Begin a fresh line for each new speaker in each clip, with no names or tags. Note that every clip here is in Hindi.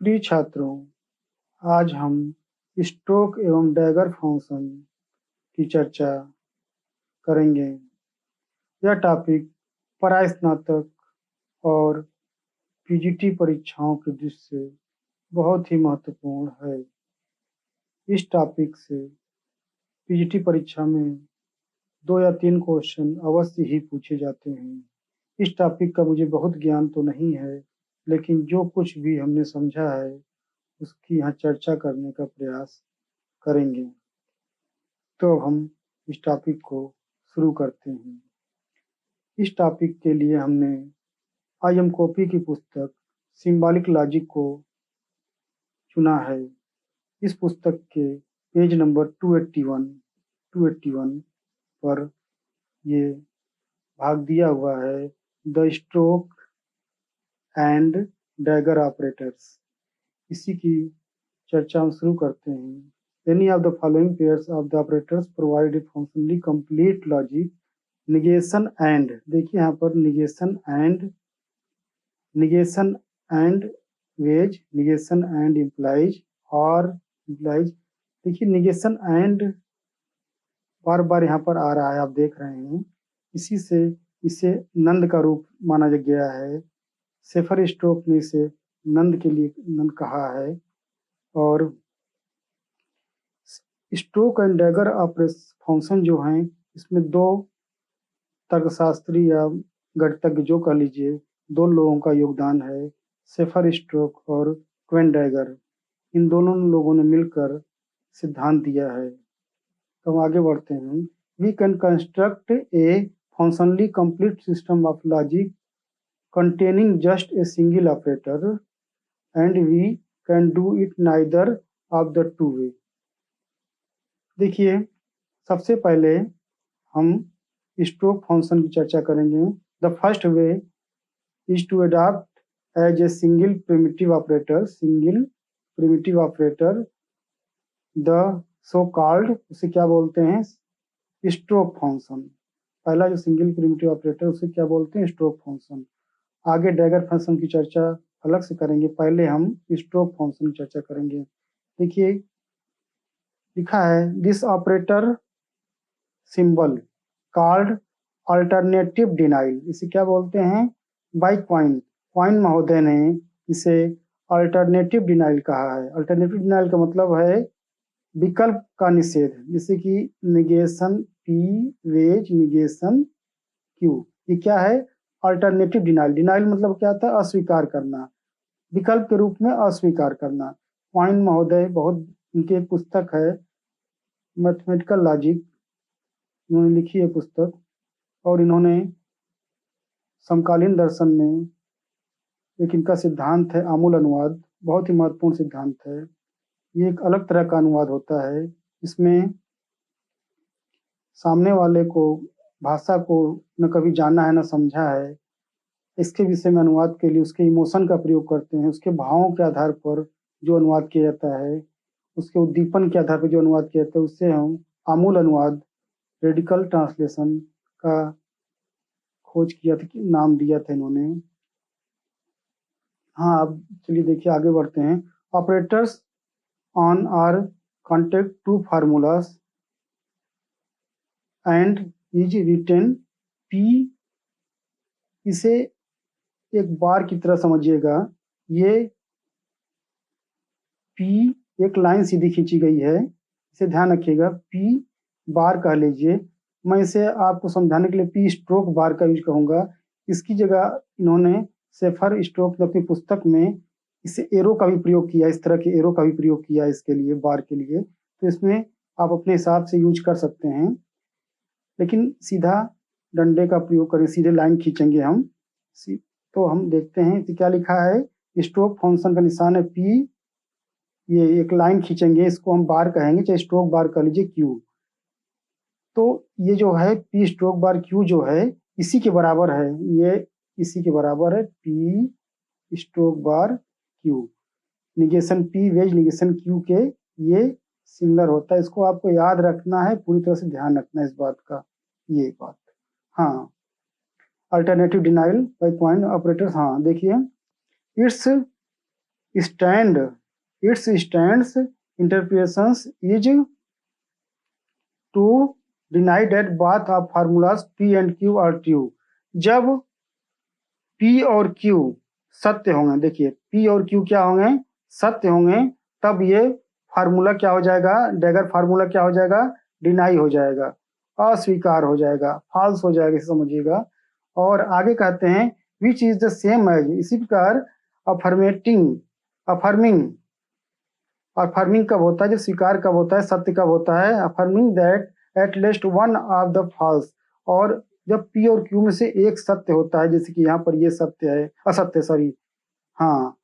प्रिय छात्रों, आज हम स्ट्रोक एवं डैगर फंक्शन की चर्चा करेंगे। यह टॉपिक परास्नातक और पीजीटी परीक्षाओं की दृष्टि से बहुत ही महत्वपूर्ण है। इस टॉपिक से पीजीटी परीक्षा में 2 या 3 क्वेश्चन अवश्य ही पूछे जाते हैं। इस टॉपिक का मुझे बहुत ज्ञान तो नहीं है, लेकिन जो कुछ भी हमने समझा है उसकी यहाँ चर्चा करने का प्रयास करेंगे। तो अब हम इस टॉपिक को शुरू करते हैं। इस टॉपिक के लिए हमने आई.एम. कॉपी की पुस्तक सिंबॉलिक लॉजिक को चुना है। इस पुस्तक के पेज नंबर 281 पर ये भाग दिया हुआ है, the stroke and dagger operators. इसी की चर्चा हम शुरू करते हैं। Any of the following pairs of the operators provide a functionally complete logic negation and, देखिए यहाँ पर negation and wage, negation and implies or implies। देखिए negation and बार बार यहाँ पर आ रहा है, आप देख रहे हैं। इसी से इसे नंद का रूप माना गया है। सेफर स्ट्रोक ने इसे नंद के लिए नंद कहा है। और स्ट्रोक एंड डैगर फंक्शन जो हैं, इसमें 2 तर्कशास्त्री या गणितज्ञ जो कह लीजिए, 2 लोगों का योगदान है, सेफर स्ट्रोक और क्वेन डैगर। इन दोनों लोगों ने मिलकर सिद्धांत दिया है। तो हम आगे बढ़ते हैं। We can construct a functionally complete system of logic containing just a single operator and we can do it neither of the two way। देखिए, सबसे पहले हम स्ट्रोक फंक्शन की चर्चा करेंगे। The first way is to adopt as a single primitive operator the so called, उसे क्या बोलते हैं, स्ट्रोक फंक्शन। पहला जो सिंगल प्रिमिटिव ऑपरेटर उसे क्या बोलते हैं, स्ट्रोक फंक्शन। आगे डैगर फंक्शन की चर्चा अलग से करेंगे, पहले हम स्ट्रोक फंक्शन की चर्चा करेंगे। देखिए लिखा है, this operator symbol called alternative denial, इसे क्या बोलते हैं, बाय क्वाइन महोदय ने इसे अल्टरनेटिव डिनाइल कहा है। अल्टरनेटिव डिनाइल का मतलब है विकल्प का निषेध, जैसे कि negation P wedge negation Q. ये क्या है, अल्टरनेटिव डिनाइल मतलब क्या होता है, अस्वीकार करना, विकल्प के रूप में अस्वीकार करना। क्वाइन महोदय, बहुत इनकी एक पुस्तक है मैथमेटिकल लॉजिक, इन्होंने लिखी है पुस्तक, और इन्होंने समकालीन दर्शन में एक इनका सिद्धांत है आमूल अनुवाद, बहुत ही महत्वपूर्ण सिद्धांत है। ये एक अलग तरह का अनुवाद होता है, इसमें सामने वाले को भाषा को न कभी जाना है न समझा है, इसके विषय में अनुवाद के लिए उसके इमोशन का प्रयोग करते हैं। उसके भावों के आधार पर जो अनुवाद किया जाता है, उसके उद्दीपन के आधार पर जो अनुवाद किया जाता है, उससे हम आमूल अनुवाद, रेडिकल ट्रांसलेशन का खोज किया था, नाम दिया था इन्होंने। हाँ, अब चलिए देखिए आगे बढ़ते हैं। Operators on are contact to formulas and is written P, इसे एक बार की तरह समझिएगा। ये पी एक लाइन सीधी खींची गई है, इसे ध्यान रखिएगा, पी बार कह लीजिए। मैं इसे आपको समझाने के लिए पी स्ट्रोक बार का यूज कहूँगा। इसकी जगह इन्होंने सेफर स्ट्रोक अपनी पुस्तक में इसे एरो का भी प्रयोग किया, इस तरह के एरो का भी प्रयोग किया इसके लिए, बार के लिए। तो इसमें आप अपने हिसाब से यूज कर सकते हैं, लेकिन सीधा डंडे का प्रयोग करें, सीधे लाइन खींचेंगे हम। तो हम देखते हैं कि क्या लिखा है। स्ट्रोक फंक्शन का निशान है पी, ये एक लाइन खींचेंगे, इसको हम बार कहेंगे, चाहे स्ट्रोक बार कह लीजिए क्यू। तो ये जो है पी स्ट्रोक बार क्यू जो है इसी के बराबर है, ये इसी के बराबर है, P stroke bar Q. Negation P wedge negation Q के ये सिमिलर होता है। इसको आपको याद रखना है, पूरी तरह से ध्यान रखना है इस बात का, ये बात। हाँ, alternative denial by Quine operators. हाँ देखिए, its stand its stands interpretations is to deny that both of formulas P and Q are true। जब P और Q सत्य होंगे, देखिए P और Q क्या होंगे, सत्य होंगे, तब ये फार्मूला क्या हो जाएगा, डैगर फार्मूला क्या हो जाएगा, डिनाई हो जाएगा, अस्वीकार हो जाएगा, फॉल्स हो जाएगा, समझिएगा। और आगे कहते हैं which is the same as, इसी प्रकार अफर्मिंग कब होता है, जो स्वीकार कब होता है, सत्य कब होता है, affirming that at least one of the false, और जब P और Q में से एक सत्य होता है, जैसे कि यहाँ पर ये सत्य है, असत्य सॉरी, हाँ,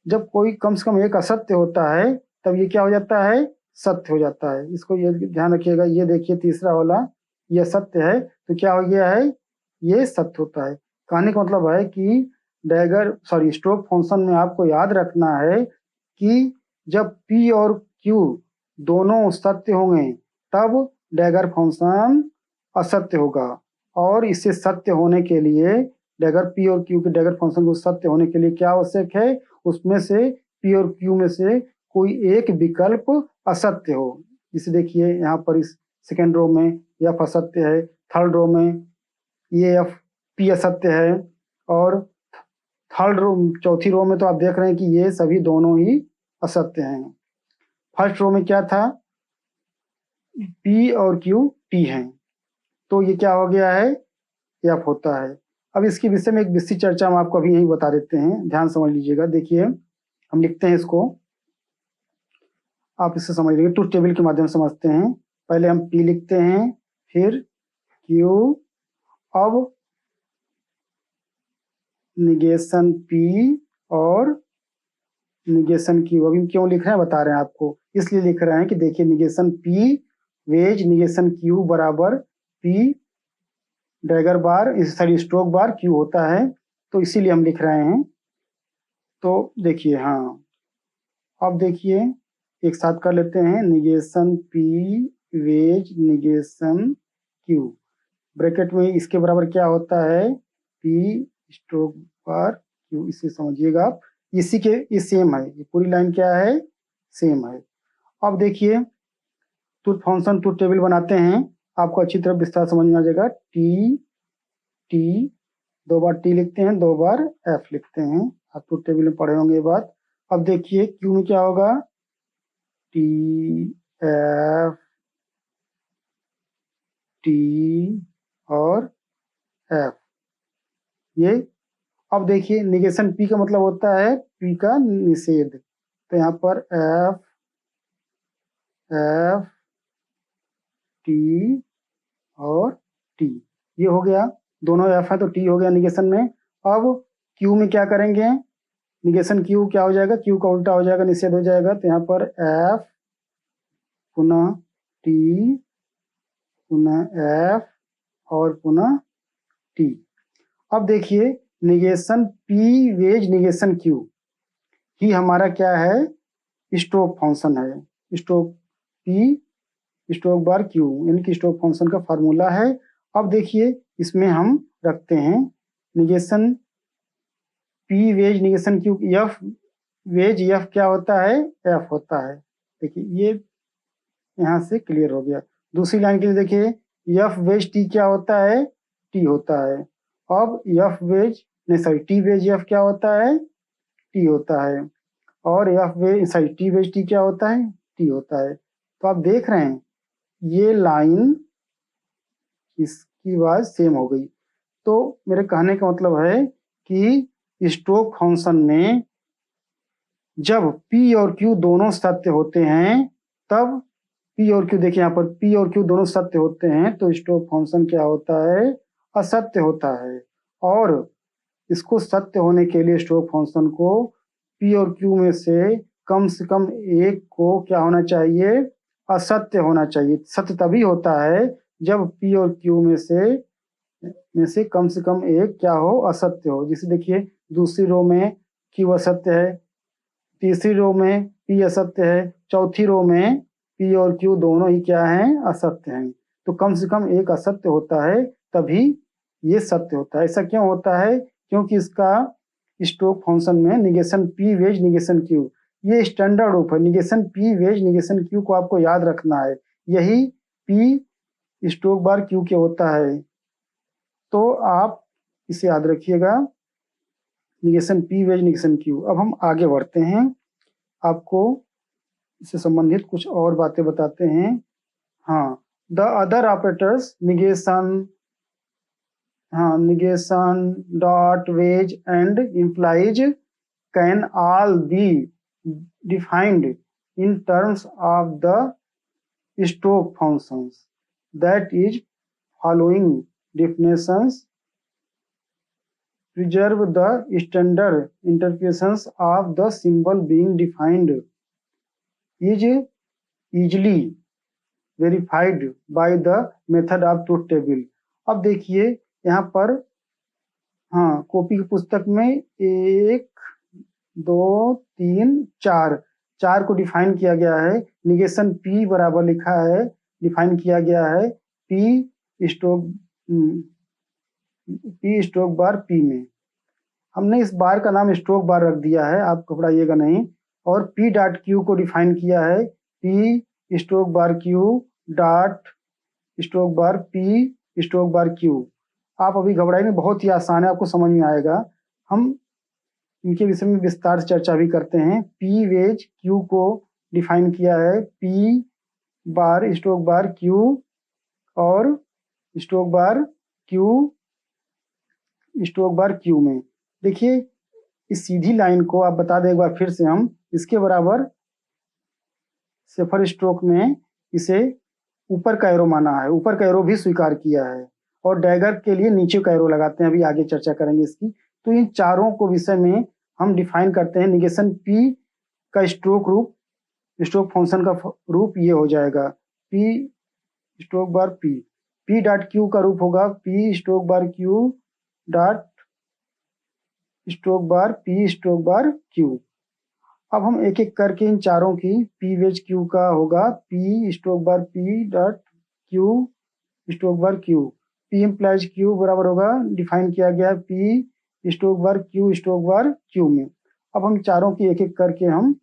जब कोई कम से कम एक असत्य होता है तब ये क्या हो जाता है, सत्य हो जाता है। इसको ये ध्यान रखिएगा। ये देखिए तीसरा वाला, ये सत्य है तो क्या हो गया है, ये सत्य होता है। कहने का मतलब है कि स्ट्रोक फंक्शन में आपको याद रखना है कि जब P और Q दोनों सत्य होंगे तब डैगर फंक्शन असत्य होगा, और इससे सत्य होने के लिए डैगर P और Q के डैगर फंक्शन को सत्य होने के लिए क्या आवश्यक है, उसमें से P और Q में से कोई एक विकल्प असत्य हो। इसे देखिए यहाँ पर इस सेकेंड रो में F असत्य है, थर्ड रो में ये P असत्य है, और थर्ड रो चौथी रो में तो आप देख रहे हैं कि ये सभी दोनों ही असत्य हैं। फर्स्ट रो में क्या था, P और Q T हैं, तो ये क्या हो गया है, F होता है। अब इसके विषय में एक विस्तृत चर्चा हम आपको अभी यही बता देते हैं, ध्यान समझ लीजिएगा। देखिए हम लिखते हैं इसको, आप इससे समझ लीजिए, ट्रुथ टेबल के माध्यम से समझते हैं। पहले हम P लिखते हैं, फिर Q, अब निगेशन P और निगेशन Q। अभी क्यों लिख रहे हैं बता रहे हैं आपको, इसलिए लिख रहे हैं कि देखिए negation P wedge negation Q बराबर P dagger bar sorry stroke bar Q होता है, तो इसीलिए हम लिख रहे हैं। तो देखिए, हाँ अब देखिए एक साथ कर लेते हैं, negation P wedge negation Q, bracket में इसके बराबर क्या होता है, P स्ट्रोक बार Q। इसे समझिएगा आप, इसी के ये सेम है, ये पूरी लाइन क्या है, सेम है। अब देखिए ट्रुथ फंक्शन ट्रुथ टेबल बनाते हैं, आपको अच्छी तरह विस्तार समझ में आ जाएगा। T दो बार T लिखते हैं, दो बार F लिखते हैं, आप ट्रुथ टेबल में पढ़े होंगे ये बात। अब देखिए Q में क्या होगा, T F T और F, ये। अब देखिए निगेशन P का मतलब होता है P का निषेध, तो यहाँ पर F T और T, ये हो गया, दोनों F है तो T हो गया निगेशन में। अब Q में क्या करेंगे, निगेशन Q क्या हो जाएगा, Q का उल्टा हो जाएगा, निषेध हो जाएगा, तो यहाँ पर F पुनः T पुनः F और पुनः T। अब देखिए negation P wedge negation Q ही हमारा क्या है, स्ट्रोक फंक्शन है, stroke P stroke bar Q, इनकी स्ट्रोक फंक्शन का फार्मूला है। अब देखिए इसमें हम रखते हैं negation P wedge negation Q, F wedge F क्या होता है, F होता है। देखिए ये यहाँ से क्लियर हो गया। दूसरी लाइन के लिए देखिए F वेज T क्या होता है, T होता है। अब F वेज नहीं सॉरी T वेज F क्या होता है, T होता है, और F wedge sorry T wedge T क्या होता है, T होता है। तो आप देख रहे हैं ये लाइन इसकी आवाज सेम हो गई। तो मेरे कहने का मतलब है कि स्ट्रोक फंक्शन में जब P और Q दोनों सत्य होते हैं तब P और Q, देखिए यहाँ पर P और Q दोनों सत्य होते हैं तो स्ट्रोक फंक्शन क्या होता है, असत्य होता है। और इसको सत्य होने के लिए स्ट्रोक फंक्शन को P और Q में से कम एक को क्या होना चाहिए, असत्य होना चाहिए। सत्य तभी होता है जब P और Q में से कम एक क्या हो, असत्य हो। जैसे देखिए दूसरी रो में Q असत्य है, तीसरी रो में P असत्य है, चौथी रो में P और Q दोनों ही क्या हैं, असत्य हैं। तो कम से कम एक असत्य होता है तभी ये सत्य होता है। ऐसा क्यों होता है, क्योंकि इसका स्टोक फंक्शन में negation P wedge negation Q, ये स्टैंडर्ड रूप है। Negation P wedge negation Q को आपको याद रखना है, यही पी स्टोक बार क्यू के होता है। तो आप इसे याद रखिएगा, negation P wedge negation Q. अब हम आगे बढ़ते हैं, आपको इससे संबंधित कुछ और बातें बताते हैं। हाँ, द अदर ऑपरेटर्स निगेशन, हाँ, negation dot wedge and implies can all be defined in terms of the stroke functions, that is following definitions preserve the standard interpretations of the symbol being defined is easily verified by the method of truth table। अब देखिए यहाँ पर, हाँ, कॉपी की पुस्तक में 1 2 3 4 को डिफाइन किया गया है। निगेशन पी बराबर लिखा है, डिफाइन किया गया है पी स्ट्रोक बार पी में। हमने इस बार का नाम स्ट्रोक बार रख दिया है, आप घबराइएगा नहीं। और पी डॉट क्यू को डिफाइन किया है P stroke bar Q dot stroke bar P stroke bar Q. आप अभी घबराइए, बहुत ही आसान है, आपको समझ में आएगा। हम इनके विषय में विस्तार से चर्चा भी करते हैं। पी वेज क्यू को डिफाइन किया है पी बार स्ट्रोक बार क्यू और स्ट्रोक बार क्यू में। देखिए इस सीधी लाइन को आप बता दें एक बार फिर से, हम इसके बराबर सेफर स्ट्रोक में इसे ऊपर का एरो माना है, ऊपर का एरो भी स्वीकार किया है, और डैगर के लिए नीचे का एरो लगाते हैं। अभी आगे चर्चा करेंगे इसकी। तो इन चारों को विषय में हम डिफाइन करते हैं। निगेशन पी का स्ट्रोक फंक्शन का रूप ये हो जाएगा P stroke bar P dot Q का रूप होगा P stroke bar Q dot stroke bar P stroke bar Q. अब हम एक एक करके इन चारों की, पी वेज क्यू का होगा P stroke bar P dot Q stroke bar Q, P implies Q बराबर होगा, डिफाइन किया गया पी स्ट्रोक बार क्यू में। अब हम चारों की एक एक करके हम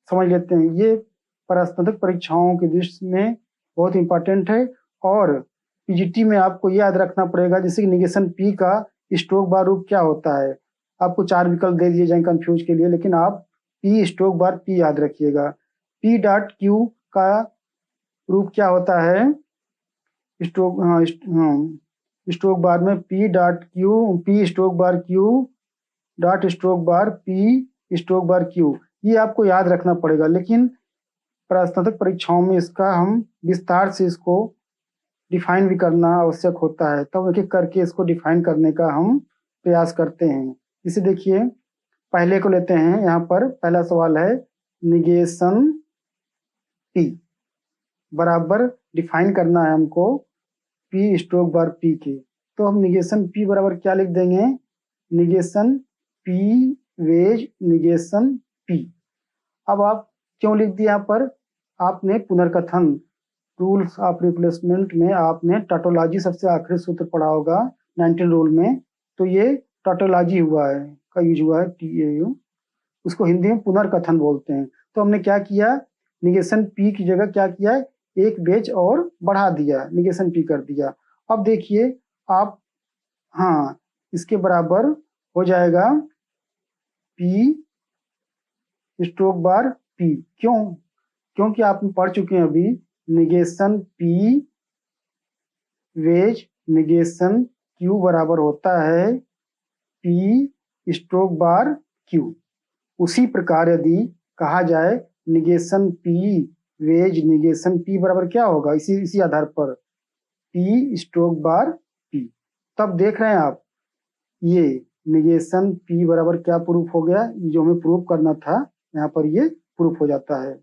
समझ लेते हैं। ये प्रास्ताविक परीक्षाओं की दृष्टि में बहुत इंपॉर्टेंट है, और पीजीटी में आपको याद रखना पड़ेगा। जैसे कि निगेशन पी का स्ट्रोक बार रूप क्या होता है, आपको 4 विकल्प दे दिए जाएंगे कंफ्यूज के लिए, लेकिन आप पी स्ट्रोक बार पी याद रखिएगा। पी डॉट क्यू का रूप क्या होता है, स्ट्रोक बार में P dot Q P stroke bar Q dot stroke bar P stroke bar Q, ये आपको याद रखना पड़ेगा। लेकिन प्रास्ताविक परीक्षाओं में इसका हम विस्तार से इसको डिफाइन भी करना आवश्यक होता है, तब एक एक करके इसको डिफाइन करने का हम प्रयास करते हैं। इसे देखिए, पहले को लेते हैं। यहाँ पर पहला सवाल है निगेशन पी बराबर डिफाइन करना है हमको पी स्ट्रोक बार पी के। तो हम निगेशन पी बराबर क्या लिख देंगे, negation P wedge negation P. अब आप क्यों लिख दिया यहाँ पर, आपने पुनर्कथन रूल्स ऑफ रिप्लेसमेंट में आपने टोटोलॉजी सबसे आखिरी सूत्र पढ़ा होगा 19 रूल में। तो ये टोटोलॉजी हुआ है का यूज हुआ है TAU, उसको हिंदी में पुनर्कथन बोलते हैं। तो हमने क्या किया, निगेशन पी की जगह क्या किया, एक बेच और बढ़ा दिया, निगेशन पी कर दिया। अब देखिए आप, हाँ, इसके बराबर हो जाएगा पी स्ट्रोक बार पी। क्योंकि आप पढ़ चुके हैं अभी, negation P wedge negation Q बराबर होता है पी स्ट्रोक बार क्यू। उसी प्रकार यदि कहा जाए negation P wedge negation P बराबर क्या होगा, इसी आधार पर पी स्ट्रोक बार पी। तब देख रहे हैं आप, ये निगेशन पी बराबर क्या प्रूफ हो गया, जो हमें प्रूफ करना था यहाँ पर ये प्रूफ हो जाता है।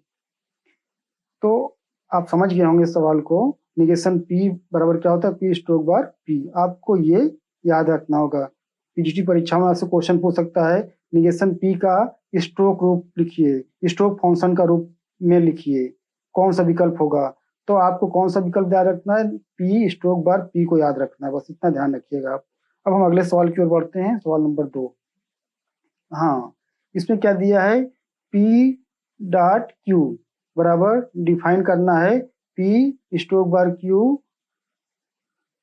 तो आप समझ गए होंगे सवाल को, निगेशन पी बराबर क्या होता है, पी स्ट्रोक बार पी। आपको ये याद रखना होगा। पीजीटी परीक्षा में आपसे क्वेश्चन पूछ सकता है, निगेशन पी का स्ट्रोक रूप लिखिए, स्ट्रोक फंक्शन का रूप में लिखिए, कौन सा विकल्प होगा। तो आपको कौन सा विकल्प याद रखना है, पी स्ट्रोक बार पी को याद रखना है, बस इतना ध्यान रखिएगा आप। अब हम अगले सवाल की ओर बढ़ते हैं, सवाल नंबर 2। हाँ, इसमें क्या दिया है, पी डॉट क्यू बराबर डिफाइन करना है P stroke bar Q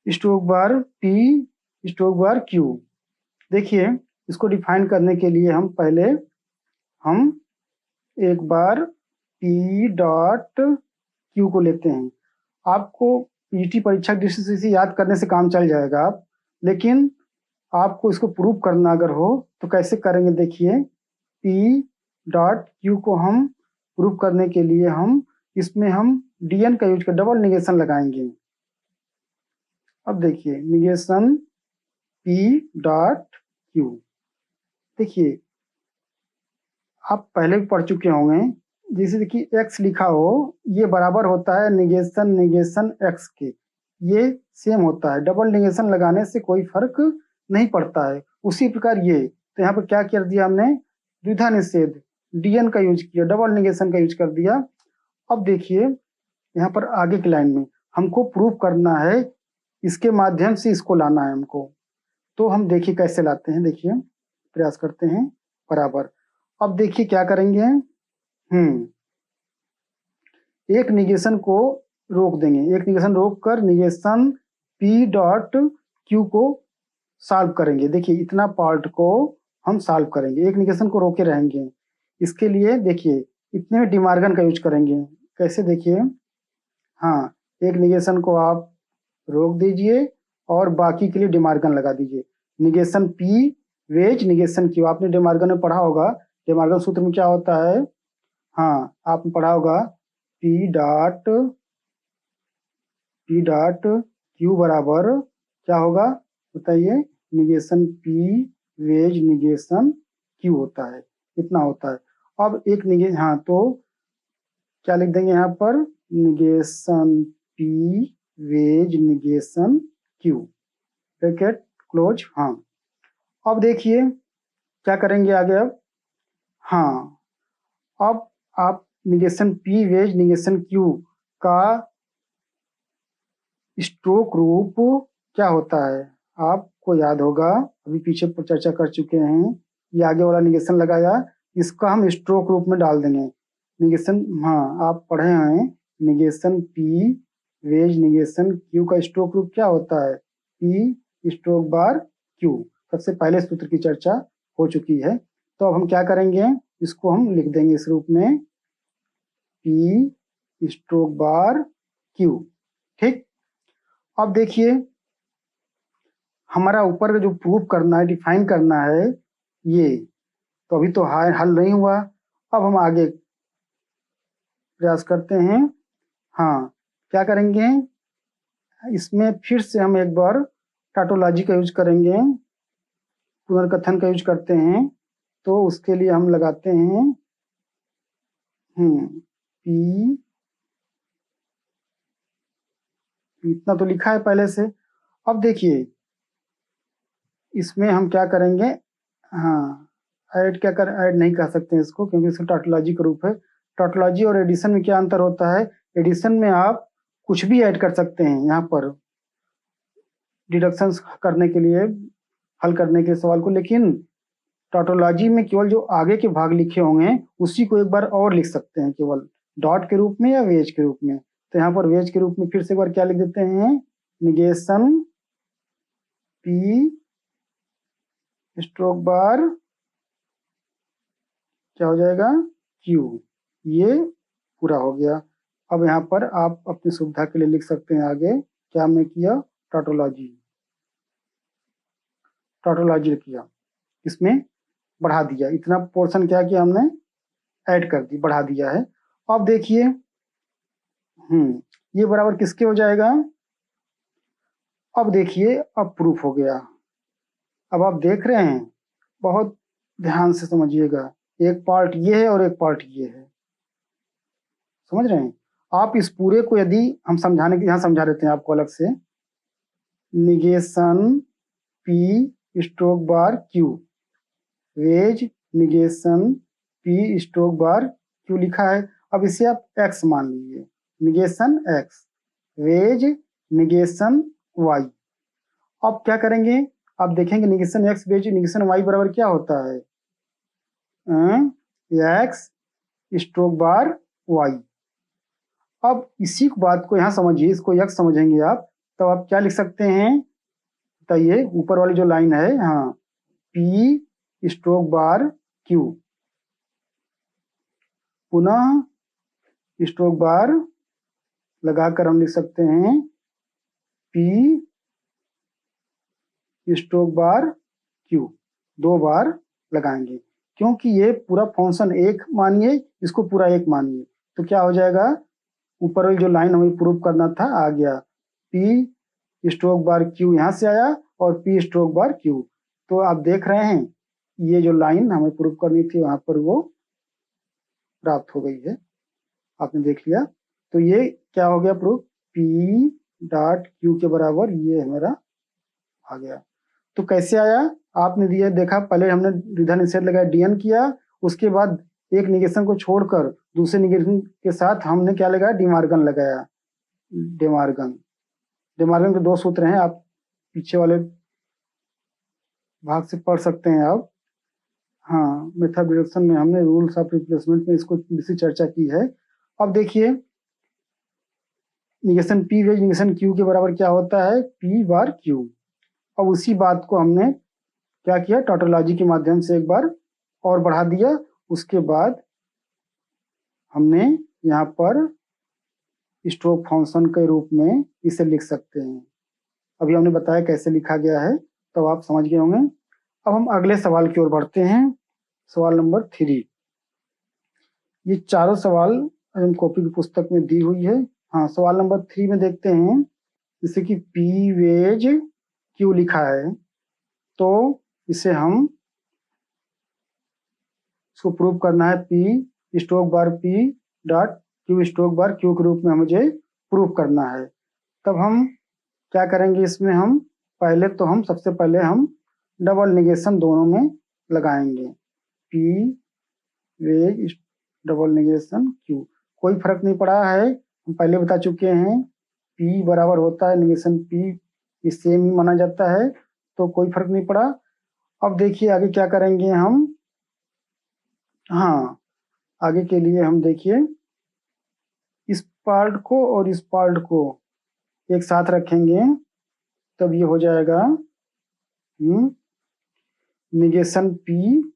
stroke bar P stroke bar Q. देखिए, इसको डिफाइन करने के लिए हम एक बार पी डॉट क्यू को लेते हैं। आपको पीटी परीक्षा दृष्टि से याद करने से काम चल जाएगा आप, लेकिन आपको इसको प्रूव करना अगर हो तो कैसे करेंगे, देखिए पी डॉट क्यू को हम प्रूव करने के लिए इसमें हम डीएन का यूज कर डबल निगेशन लगाएंगे। अब देखिए निगेशन पी डॉट क्यू, देखिए आप पहले भी पढ़ चुके होंगे, जैसे देखिए एक्स लिखा हो ये बराबर होता है निगेशन एक्स के, ये सेम होता है, डबल निगेशन लगाने से कोई फर्क नहीं पड़ता है। उसी प्रकार ये, तो यहाँ पर क्या कर दिया हमने, द्विधा निषेध डीएन का यूज किया, डबल निगेशन का यूज कर दिया। अब देखिए यहाँ पर आगे की लाइन में हमको प्रूव करना है, इसके माध्यम से इसको लाना है हमको, तो हम देखिए कैसे लाते हैं, देखिए प्रयास करते हैं बराबर। अब देखिए क्या करेंगे, एक निगेशन को रोक देंगे, एक निगेशन रोक कर निगेशन पी डॉट क्यू को सॉल्व करेंगे। देखिए इतना पार्ट को हम सॉल्व करेंगे, एक निगेशन को रोके रहेंगे। इसके लिए देखिए इतने में डिमार्गन का यूज करेंगे। कैसे, देखिए हाँ, एक निगेशन को आप रोक दीजिए और बाकी के लिए डिमार्गन लगा दीजिए। Negation P wedge negation Q, आपने डिमार्गन में पढ़ा होगा, डिमार्गन सूत्र में क्या होता है, हाँ आपने पढ़ा होगा, पी डॉट क्यू बराबर क्या होगा बताइए, negation P wedge negation Q होता है, इतना होता है। अब एक निगेशन, हाँ तो क्या लिख देंगे यहाँ पर, negation P wedge negation Q bracket close. हाँ, अब देखिए क्या करेंगे आगे, अब हाँ, अब आप negation P wedge negation Q का स्ट्रोक रूप क्या होता है, आपको याद होगा, अभी पीछे पर चर्चा कर चुके हैं। ये आगे वाला निगेशन लगाया, इसका हम स्ट्रोक रूप में डाल देंगे निगेशन, हाँ आप पढ़े हैं, negation P wedge negation Q का स्ट्रोक रूप क्या होता है, पी स्ट्रोक बार क्यू, सबसे पहले सूत्र की चर्चा हो चुकी है। तो अब हम क्या करेंगे, इसको हम लिख देंगे इस रूप में, पी स्ट्रोक बार क्यू। ठीक, अब देखिए हमारा ऊपर जो प्रूफ करना है, डिफाइन करना है, ये तो अभी तो हल नहीं हुआ। अब हम आगे प्रयास करते हैं। हाँ, क्या करेंगे, इसमें फिर से हम एक बार टाटोलॉजी का यूज करेंगे, पुनर्कथन का यूज करते हैं। तो उसके लिए हम लगाते हैं पी, इतना तो लिखा है पहले से। अब देखिए इसमें हम क्या करेंगे, हाँ ऐड नहीं कर सकते हैं इसको, क्योंकि इसका टाटोलॉजी का रूप है। टाटोलॉजी और एडिशन में क्या अंतर होता है, एडिशन में आप कुछ भी ऐड कर सकते हैं, यहाँ पर डिडक्शंस करने के लिए, हल करने के सवाल को, लेकिन टाटोलॉजी में केवल जो आगे के भाग लिखे होंगे उसी को एक बार और लिख सकते हैं, केवल डॉट के रूप में या वेज के रूप में। तो यहाँ पर वेज के रूप में फिर से एक बार क्या लिख देते हैं, निगेशन पी स्ट्रोक बार क्या हो जाएगा, क्यू, ये पूरा हो गया। अब यहाँ पर आप अपनी सुविधा के लिए लिख सकते हैं आगे, क्या हमने किया, टाटोलॉजी किया, इसमें बढ़ा दिया, इतना पोर्शन क्या किया हमने, ऐड कर दी, बढ़ा दिया है। अब देखिए ये बराबर किसके हो जाएगा, अब देखिए अब प्रूफ हो गया। अब आप देख रहे हैं, बहुत ध्यान से समझिएगा, एक पार्ट ये है और एक पार्ट ये है, समझ रहे हैं आप। इस पूरे को यदि हम समझाने के, यहाँ समझा देते हैं आपको अलग से, negation P stroke bar Q wedge negation P stroke bar Q लिखा है। अब इसे आप एक्स मान लीजिए, negation X wedge negation Y. अब क्या करेंगे, आप देखेंगे negation X wedge negation Y बराबर क्या होता है, एक्स स्ट्रोक बार वाई। अब इसी बात को यहाँ समझिए, इसको यक्स समझेंगे आप, तो आप क्या लिख सकते हैं बताइए, ऊपर वाली जो लाइन है, हाँ, पी स्ट्रोक बार क्यू, पुनः स्ट्रोक बार लगाकर हम लिख सकते हैं पी स्ट्रोक बार क्यू, 2 बार लगाएंगे, क्योंकि ये पूरा फंक्शन एक मानिए, इसको पूरा एक मानिए, तो क्या हो जाएगा, ऊपर वाली जो लाइन हमें प्रूव करना था आ गया, पी स्ट्रोक बार क्यू यहाँ से आया और पी स्ट्रोक बार क्यू। तो आप देख रहे हैं ये जो लाइन हमें प्रूव करनी थी वहां पर वो प्राप्त हो गई है, आपने देख लिया। तो ये क्या हो गया प्रूफ, पी डॉट क्यू के बराबर ये हमारा आ गया। तो कैसे आया, आपने दिया देखा, पहले हमने द्विधा निषेध लगाया, डीएन किया, उसके बाद एक निगेशन को छोड़कर दूसरे निगेशन के साथ हमने क्या लगाया, डिमार्गन लगाया, डेमार्गन। डेमार्गन के 2 सूत्र हैं, आप पीछे वाले भाग से पढ़ सकते हैं आप। हाँ, मेथड डिडक्शन में हमने रूल्स ऑफ रिप्लेसमेंट में इसको इसी चर्चा की है। अब देखिए negation P wedge negation Q के बराबर क्या होता है, पी बार क्यू। अब उसी बात को हमने क्या किया, टॉटोलॉजी के माध्यम से एक बार और बढ़ा दिया, उसके बाद हमने यहाँ पर स्ट्रोक फंक्शन के रूप में इसे लिख सकते हैं। अभी हमने बताया कैसे लिखा गया है, तो आप समझ गए होंगे। अब हम अगले सवाल की ओर बढ़ते हैं, सवाल नंबर 3। ये चारों सवाल कॉपी की पुस्तक में दी हुई है। हाँ, सवाल नंबर 3 में देखते हैं, जैसे कि पी वेज क्यू लिखा है, तो इसे हम इसको प्रूव करना है, P stroke bar P dot Q stroke bar Q के रूप में मुझे प्रूव करना है। तब हम क्या करेंगे, इसमें हम पहले तो हम सबसे पहले हम डबल निगेशन दोनों में लगाएंगे, P wedge double negation Q, कोई फर्क नहीं पड़ा है, हम पहले बता चुके हैं, पी बराबर होता है निगेशन पी, ये सेम ही माना जाता है, तो कोई फर्क नहीं पड़ा। अब देखिए आगे क्या करेंगे हम, हाँ, आगे के लिए हम देखिए इस पार्ट को और इस पार्ट को एक साथ रखेंगे, तब ये हो जाएगा निगेशन पी।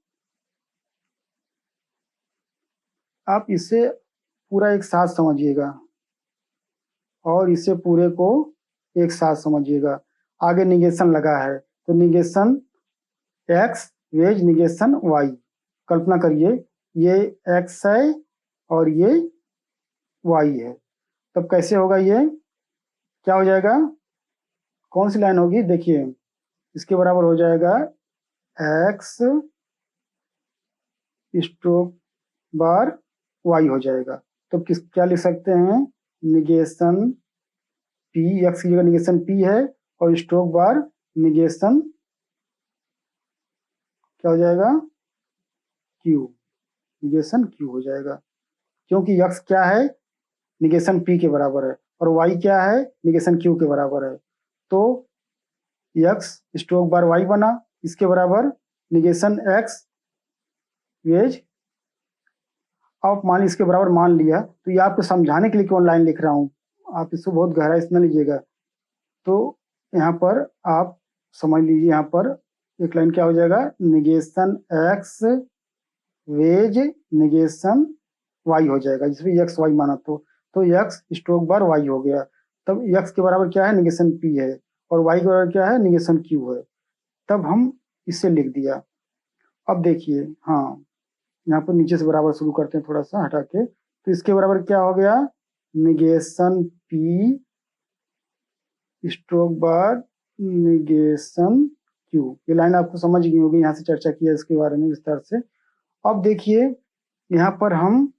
आप इसे पूरा एक साथ समझिएगा और इसे पूरे को एक साथ समझिएगा। आगे निगेशन लगा है, तो negation X wedge negation Y, कल्पना करिए ये एक्स है और ये वाई है, तब कैसे होगा, ये क्या हो जाएगा, कौन सी लाइन होगी, देखिए इसके बराबर हो जाएगा एक्स स्ट्रोक बार वाई हो जाएगा। तो किस क्या लिख सकते हैं, निगेशन पी, एक्स की जगह निगेशन पी है और स्ट्रोक बार निगेशन क्या हो जाएगा, क्यू, निगेशन क्यू हो जाएगा, क्योंकि एक्स क्या है, निगेशन पी के बराबर है, और वाई क्या है, निगेशन क्यू के बराबर है। तो एक्स स्ट्रोक बार वाई बना, इसके बराबर निगेशन एक्स वेज, आप मान इसके बराबर मान लिया, तो ये आपको समझाने के लिए कौन लाइन लिख रहा हूँ, आप इसको बहुत गहराई से न लीजिएगा। तो यहाँ पर आप समझ लीजिए, यहाँ पर एक लाइन क्या हो जाएगा, negation X wedge negation Y हो जाएगा, जिसमें एक्स वाई माना, तो एक्स स्ट्रोक बार वाई हो गया। तब एक्स के बराबर क्या है, निगेशन पी है, और वाई के बराबर क्या है, निगेशन क्यू है। तब हम इसे लिख दिया। अब देखिए, हाँ, यहाँ पर नीचे से बराबर शुरू करते हैं, थोड़ा सा हटा के, तो इसके बराबर क्या हो गया, निगेशन पी स्ट्रोक बार निगेशन क्यू। ये लाइन आपको समझ गई होगी, यहाँ से चर्चा किया इसके बारे में विस्तार से। अब देखिए यहाँ पर हम,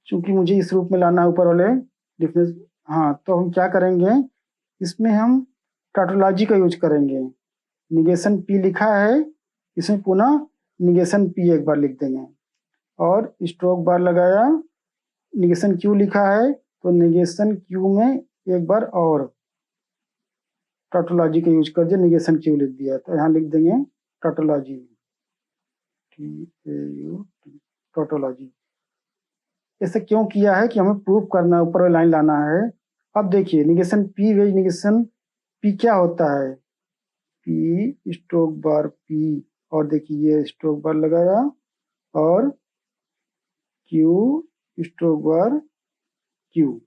चूंकि मुझे इस रूप में लाना है ऊपर वाले डिफरेंस, हाँ, तो हम क्या करेंगे, इसमें हम टॉटोलॉजी का यूज करेंगे। निगेशन पी लिखा है, इसमें पुनः निगेशन पी एक बार लिख देंगे, और स्ट्रोक बार लगाया, निगेशन क्यू लिखा है, तो निगेशन क्यू में एक बार और टॉटोलॉजी का यूज कर दिया, निगेशन क्यू लिख दिया, तो यहाँ लिख देंगे टॉटोलॉजी। टोटोलॉजी। ऐसे क्यों किया है कि हमें प्रूफ करना, ऊपर वाली लाइन लाना है। अब देखिए negation P wedge negation P क्या होता है, पी स्ट्रोक बार पी, और देखिए ये स्ट्रोक बार लगाया और क्यू स्ट्रोक बार क्यू।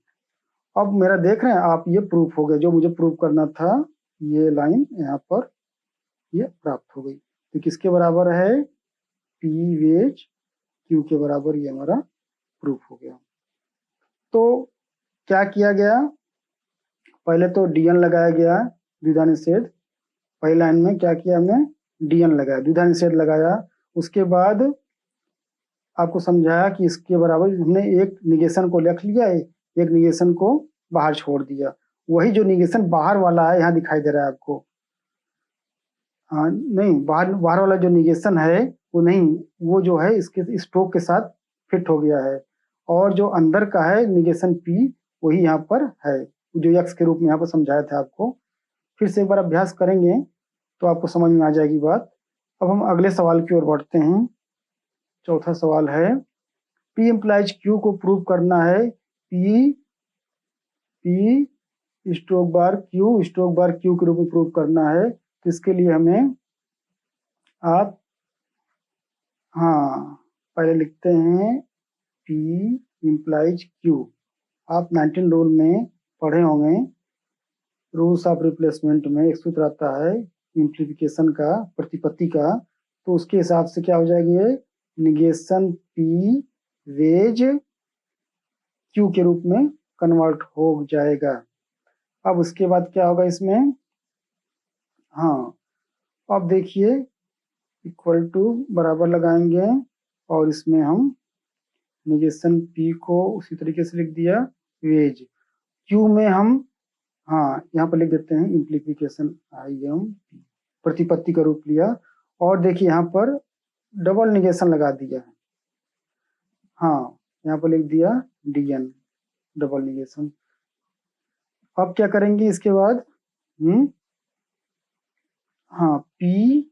अब मेरा देख रहे हैं आप, ये प्रूफ हो गया, जो मुझे प्रूफ करना था ये लाइन यहाँ पर ये प्राप्त हो गई। तो किसके बराबर है, पी वेज क्यू के बराबर, ये हमारा प्रूफ हो गया। तो क्या किया गया, पहले तो डीएन लगाया गया द्विधा निषेध। पहली लाइन में क्या किया हमने, डीएन लगाया, द्विधा निषेध लगाया। उसके बाद आपको समझाया कि इसके बराबर हमने एक निगेशन को लिख लिया, एक निगेशन को बाहर छोड़ दिया। वही जो निगेशन बाहर वाला है यहाँ दिखाई दे रहा है आपको, हाँ नहीं, बाहर बाहर वाला जो निगेशन है वो नहीं, वो जो है इसके स्ट्रोक के साथ फिट हो गया है, और जो अंदर का है निगेशन पी वही यहाँ पर है, जो एक्स के रूप में यहाँ पर समझाया था आपको। फिर से एक बार अभ्यास करेंगे तो आपको समझ में आ जाएगी बात। अब हम अगले सवाल की ओर बढ़ते हैं। चौथा सवाल है, पी इम्प्लाइज क्यू को प्रूव करना है, P P stroke bar Q के रूप में प्रूव करना है। तो इसके लिए हमें आप, हाँ पहले लिखते हैं पी इम्प्लाइज क्यू। आप 19 रूल में पढ़े होंगे, रूल्स ऑफ रिप्लेसमेंट में एक सूत्र आता है इम्प्लीफिकेशन का, प्रतिपत्ति का। तो उसके हिसाब से क्या हो जाएगी, ये निगेशन पी वेज क्यू के रूप में कन्वर्ट हो जाएगा। अब उसके बाद क्या होगा इसमें, हाँ अब देखिए इक्वल टू बराबर लगाएंगे और इसमें हम निगेशन पी को उसी तरीके से लिख दिया वेज, क्यू में हम हाँ यहाँ पर लिख देते हैं इम्प्लीफिकेशन आई एम पी, प्रतिपत्ति का रूप लिया। और देखिए यहाँ पर डबल निगेशन लगा दिया है, हाँ यहाँ पर लिख दिया डीएन डबल निगेशन। अब क्या करेंगे इसके बाद, हाँ पी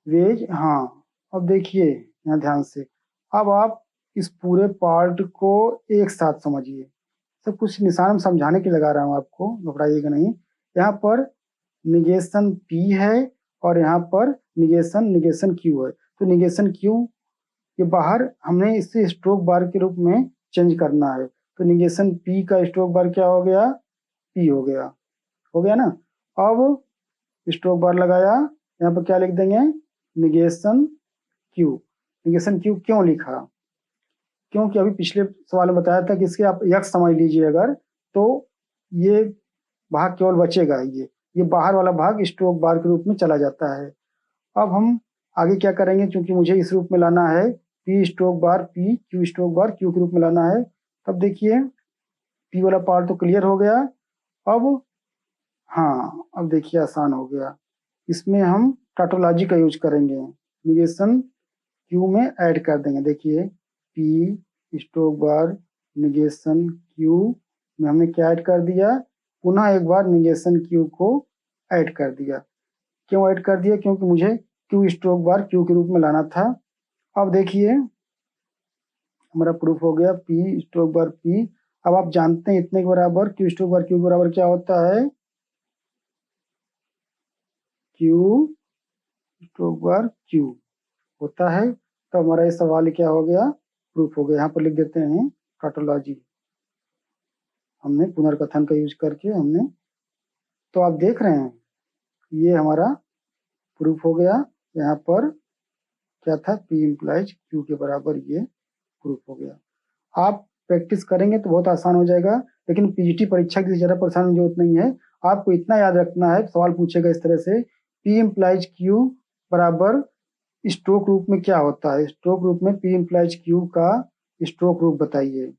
वेज, हाँ अब देखिए यहाँ ध्यान से, अब आप इस पूरे पार्ट को एक साथ समझिए। सब कुछ निशान समझाने के लगा रहा हूँ आपको, घबराइएगा नहीं। यहाँ पर निगेशन पी है और यहाँ पर निगेशन क्यू है। तो निगेशन क्यू ये बाहर हमने इसे स्ट्रोक बार के रूप में चेंज करना है। तो निगेशन पी का स्ट्रोक बार क्या हो गया, पी हो गया ना। अब स्ट्रोक बार लगाया, यहाँ पर क्या लिख देंगे, निगेशन क्यू क्यों लिखा, क्योंकि अभी पिछले सवाल में बताया था कि इसके आप यक्स समझ लीजिए अगर, तो ये भाग केवल बचेगा, ये बाहर वाला भाग स्ट्रोक बार के रूप में चला जाता है। अब हम आगे क्या करेंगे, क्योंकि मुझे इस रूप में लाना है, P stroke bar P Q stroke bar Q के रूप में लाना है। तब देखिए पी वाला पार्ट तो क्लियर हो गया। अब हाँ अब देखिए आसान हो गया, इसमें हम टाटोलॉजी का यूज करेंगे, निगेशन क्यू में ऐड कर देंगे। देखिए पी स्ट्रोक बार निगेशन क्यू में हमने क्या ऐड कर दिया, पुनः एक बार निगेशन क्यू को ऐड कर दिया। क्यों ऐड कर दिया, क्योंकि मुझे क्यू स्ट्रोक बार क्यू के रूप में लाना था। अब देखिए हमारा प्रूफ हो गया पी स्ट्रोक बार पी। अब आप जानते हैं इतने के बराबर क्यू स्ट्रोक बार क्यू के बराबर क्या होता है, क्यू स्ट्रोक बार क्यू होता है। तो हमारा ये सवाल क्या हो गया, प्रूफ हो गया। यहाँ पर लिख देते हैं टाटोलॉजी, हमने पुनर्कथन का यूज करके हमने, तो आप देख रहे हैं ये हमारा प्रूफ हो गया। यहाँ पर क्या था, पी इम्प्लाइज क्यू के बराबर, ये प्रूफ हो गया। आप प्रैक्टिस करेंगे तो बहुत आसान हो जाएगा, लेकिन पीजीटी परीक्षा की ज़्यादा परेशान की जरूरत नहीं है। आपको इतना याद रखना है, सवाल पूछेगा इस तरह से, पी इम्प्लाइज क्यू बराबर स्ट्रोक रूप में क्या होता है, स्ट्रोक रूप में पी इम्प्लाइज क्यू का स्ट्रोक रूप बताइए।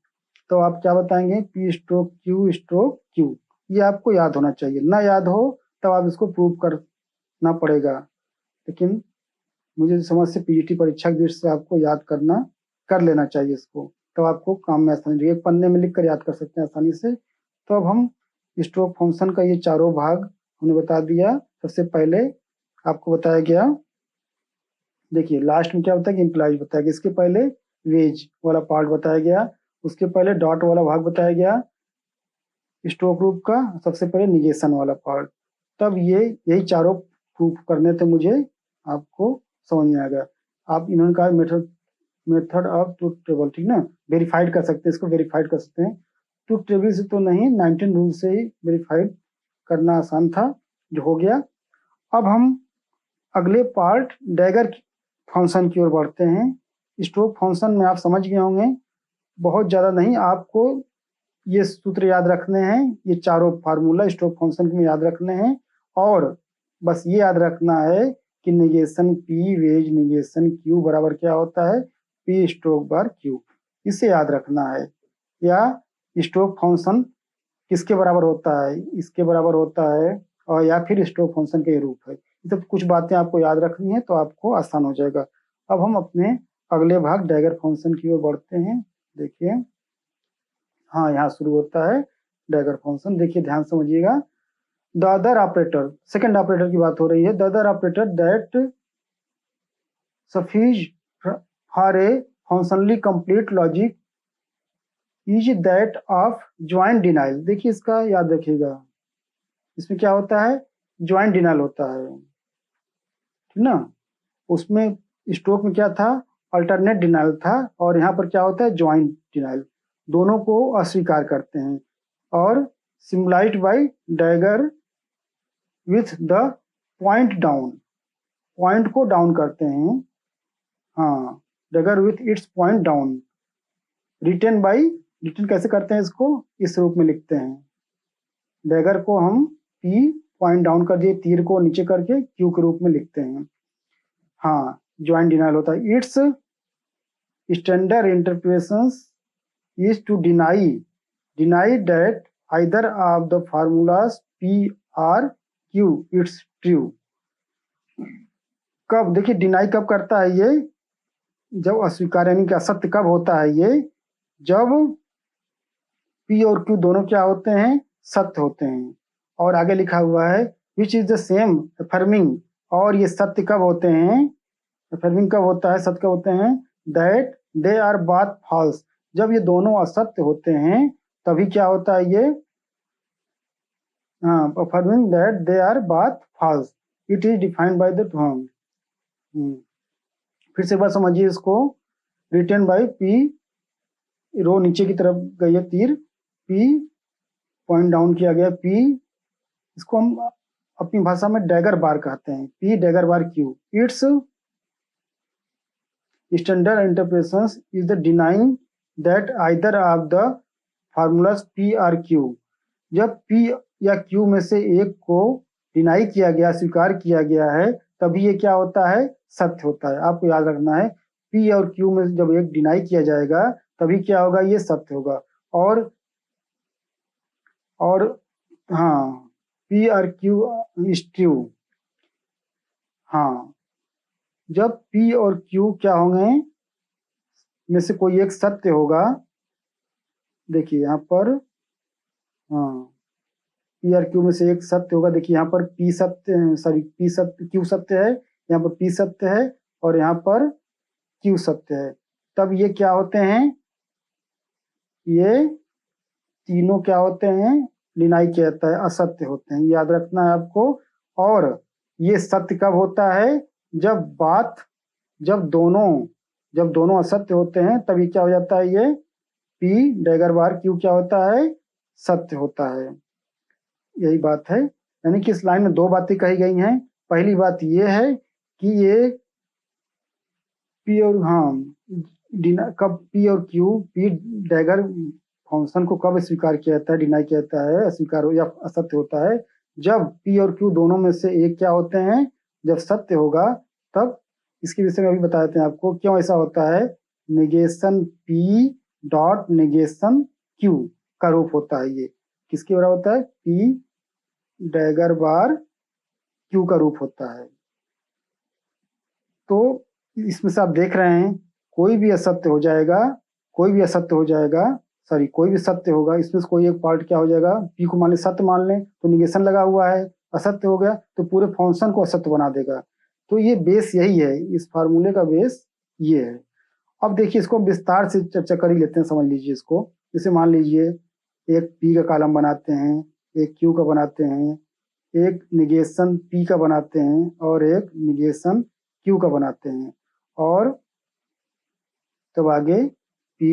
तो आप क्या बताएंगे, पी स्ट्रोक क्यू, ये आपको याद होना चाहिए। ना याद हो तब आप इसको प्रूव करना पड़ेगा, लेकिन मुझे समझ से पीजीटी परीक्षा की दृष्टि से आपको याद करना कर लेना चाहिए इसको, तो आपको काम में आसानी रहेगी। एक पन्ने में लिख कर याद कर सकते हैं आसानी से। तो अब हम स्ट्रोक फंक्शन का ये चारों भाग हमने बता दिया। सबसे पहले आपको बताया गया देखिए लास्ट में क्या होता है कि इम्प्लाइज बताया गया, इसके पहले वेज वाला पार्ट बताया गया, उसके पहले डॉट वाला भाग बताया गया, स्ट्रोक ग्रुप का सबसे पहले निगेशन वाला पार्ट, तब यही चारों प्रूफ करने थे मुझे, आपको समझ में आ गया। आप इन्होंने कहा मेथड ऑफ ट्रूथ टेबल, ठीक ना, वेरीफाइड कर सकते हैं, इसको वेरीफाइड कर सकते हैं। ट्रूथ टेबल से तो नहीं, 19 रूल से ही वेरीफाइड करना आसान था, जो हो गया। अब हम अगले पार्ट डैगर फंक्शन की ओर बढ़ते हैं। स्ट्रोक फंक्शन में आप समझ गए होंगे, बहुत ज़्यादा नहीं, आपको ये सूत्र याद रखने हैं, ये चारों फार्मूला स्ट्रोक फंक्शन में याद रखने हैं, और बस ये याद रखना है कि negation P wedge negation Q बराबर क्या होता है, पी स्ट्रोक बार क्यू, इसे याद रखना है। या स्ट्रोक फंक्शन किसके बराबर होता है, इसके बराबर होता है, और या फिर स्ट्रोक फंक्शन के रूप है। ये सब कुछ बातें आपको याद रखनी है तो आपको आसान हो जाएगा। अब हम अपने अगले भाग डैगर फंक्शन की ओर बढ़ते हैं। देखिए, हाँ यहाँ शुरू होता है डैगर फंक्शन। देखिए ध्यान समझिएगा, the other operator, second operator की बात हो रही है। The other operator that suffices for a functionally complete logic is that of joint denial. देखिए इसका याद रखिएगा, इसमें क्या होता है, ज्वाइंट डिनाइल होता है, ठीक ना। उसमें स्ट्रोक में क्या था, अल्टरनेट डिनाइल था, और यहाँ पर क्या होता है, ज्वाइंट डिनाइल, दोनों को अस्वीकार करते हैं। और symbolized by dagger with the point down, point को डाउन करते हैं, हाँ, dagger with its point down. Written by, written कैसे करते हैं, इसको इस रूप में लिखते हैं, डैगर को हम पी पॉइंट डाउन कर दिए, तीर को नीचे करके क्यू के रूप में लिखते हैं। हाँ, ज्वाइंट डिनाइल होता है। Its standard interpretation is to deny that either of the formulas P or Q it's true. कब, देखिए डिनाई कब करता है ये, जब अस्वीकार यानी कि असत्य कब होता है ये, जब पी और क्यू दोनों क्या होते हैं, सत्य होते हैं। और आगे लिखा हुआ है विच इज द सेम अफर्मिंग, और ये सत्य कब होते हैं, अफर्मिंग कब होता है, सत्य कब होते हैं, that they are both false, जब ये दोनों असत्य होते हैं तभी क्या होता है ये, affirming that they are both false, it is defined by the term. फिर से बात समझिए इसको, रिटन बाय पी, रो नीचे की तरफ गई है तीर, पी पॉइंट डाउन किया गया, पी, इसको हम अपनी भाषा में डैगर बार कहते हैं, P dagger bar Q. It's standard interpretation is the denying that either of the formulas P or Q. जब पी या क्यू में से एक को डिनाई किया गया, स्वीकार किया गया है, तभी ये क्या होता है, सत्य होता है। आपको याद रखना है, पी और क्यू में जब एक डिनाई किया जाएगा तभी क्या होगा, ये सत्य होगा। और हाँ, पी और क्यू इज ट्रू, हाँ, जब पी और क्यू क्या होंगे में से कोई एक सत्य होगा, देखिए यहाँ पर, हाँ, पी और क्यू में से एक सत्य होगा। देखिए यहाँ पर पी सत्य, सॉरी पी सत्य, क्यू सत्य है, यहाँ पर पी सत्य है, और यहाँ पर क्यू सत्य है, तब ये क्या होते हैं, ये तीनों क्या होते हैं, डिनाई किया जाता है, असत्य होते हैं, याद रखना है आपको। और ये सत्य कब होता है, जब दोनों असत्य होते हैं तभी क्या हो जाता है, ये पी डैगर बार क्यू क्या होता है, सत्य होता है। यही बात है, यानी कि इस लाइन में दो बातें कही गई हैं। पहली बात ये है कि ये पी और, हाँ, कब पी और क्यू, पी डैगर फंक्शन को कब स्वीकार किया जाता है, डिनाई किया जाता है, अस्वीकार हो या असत्य होता है, जब पी और क्यू दोनों में से एक क्या होते हैं, जब सत्य होगा तब। इसके विषय में अभी बता देते हैं आपको क्यों ऐसा होता है। Negation P dot negation Q का रूप होता है, ये किसके बराबर होता है, पी डैगर बार क्यू का रूप होता है। तो इसमें से आप देख रहे हैं कोई भी असत्य हो जाएगा, कोई भी असत्य हो जाएगा, सॉरी कोई भी सत्य होगा, इसमें से कोई एक पार्ट क्या हो जाएगा, पी को मान लें सत्य मान लें तो निगेशन लगा हुआ है, असत्य हो गया तो पूरे फंक्शन को असत्य बना देगा। तो ये बेस यही है, इस फार्मूले का बेस ये है। अब देखिए इसको विस्तार से चर्चा कर ही लेते हैं, समझ लीजिए इसको। जैसे मान लीजिए एक पी का कॉलम बनाते हैं, एक क्यू का बनाते हैं, एक निगेशन पी का बनाते हैं और एक निगेशन क्यू का बनाते हैं, और तब आगे पी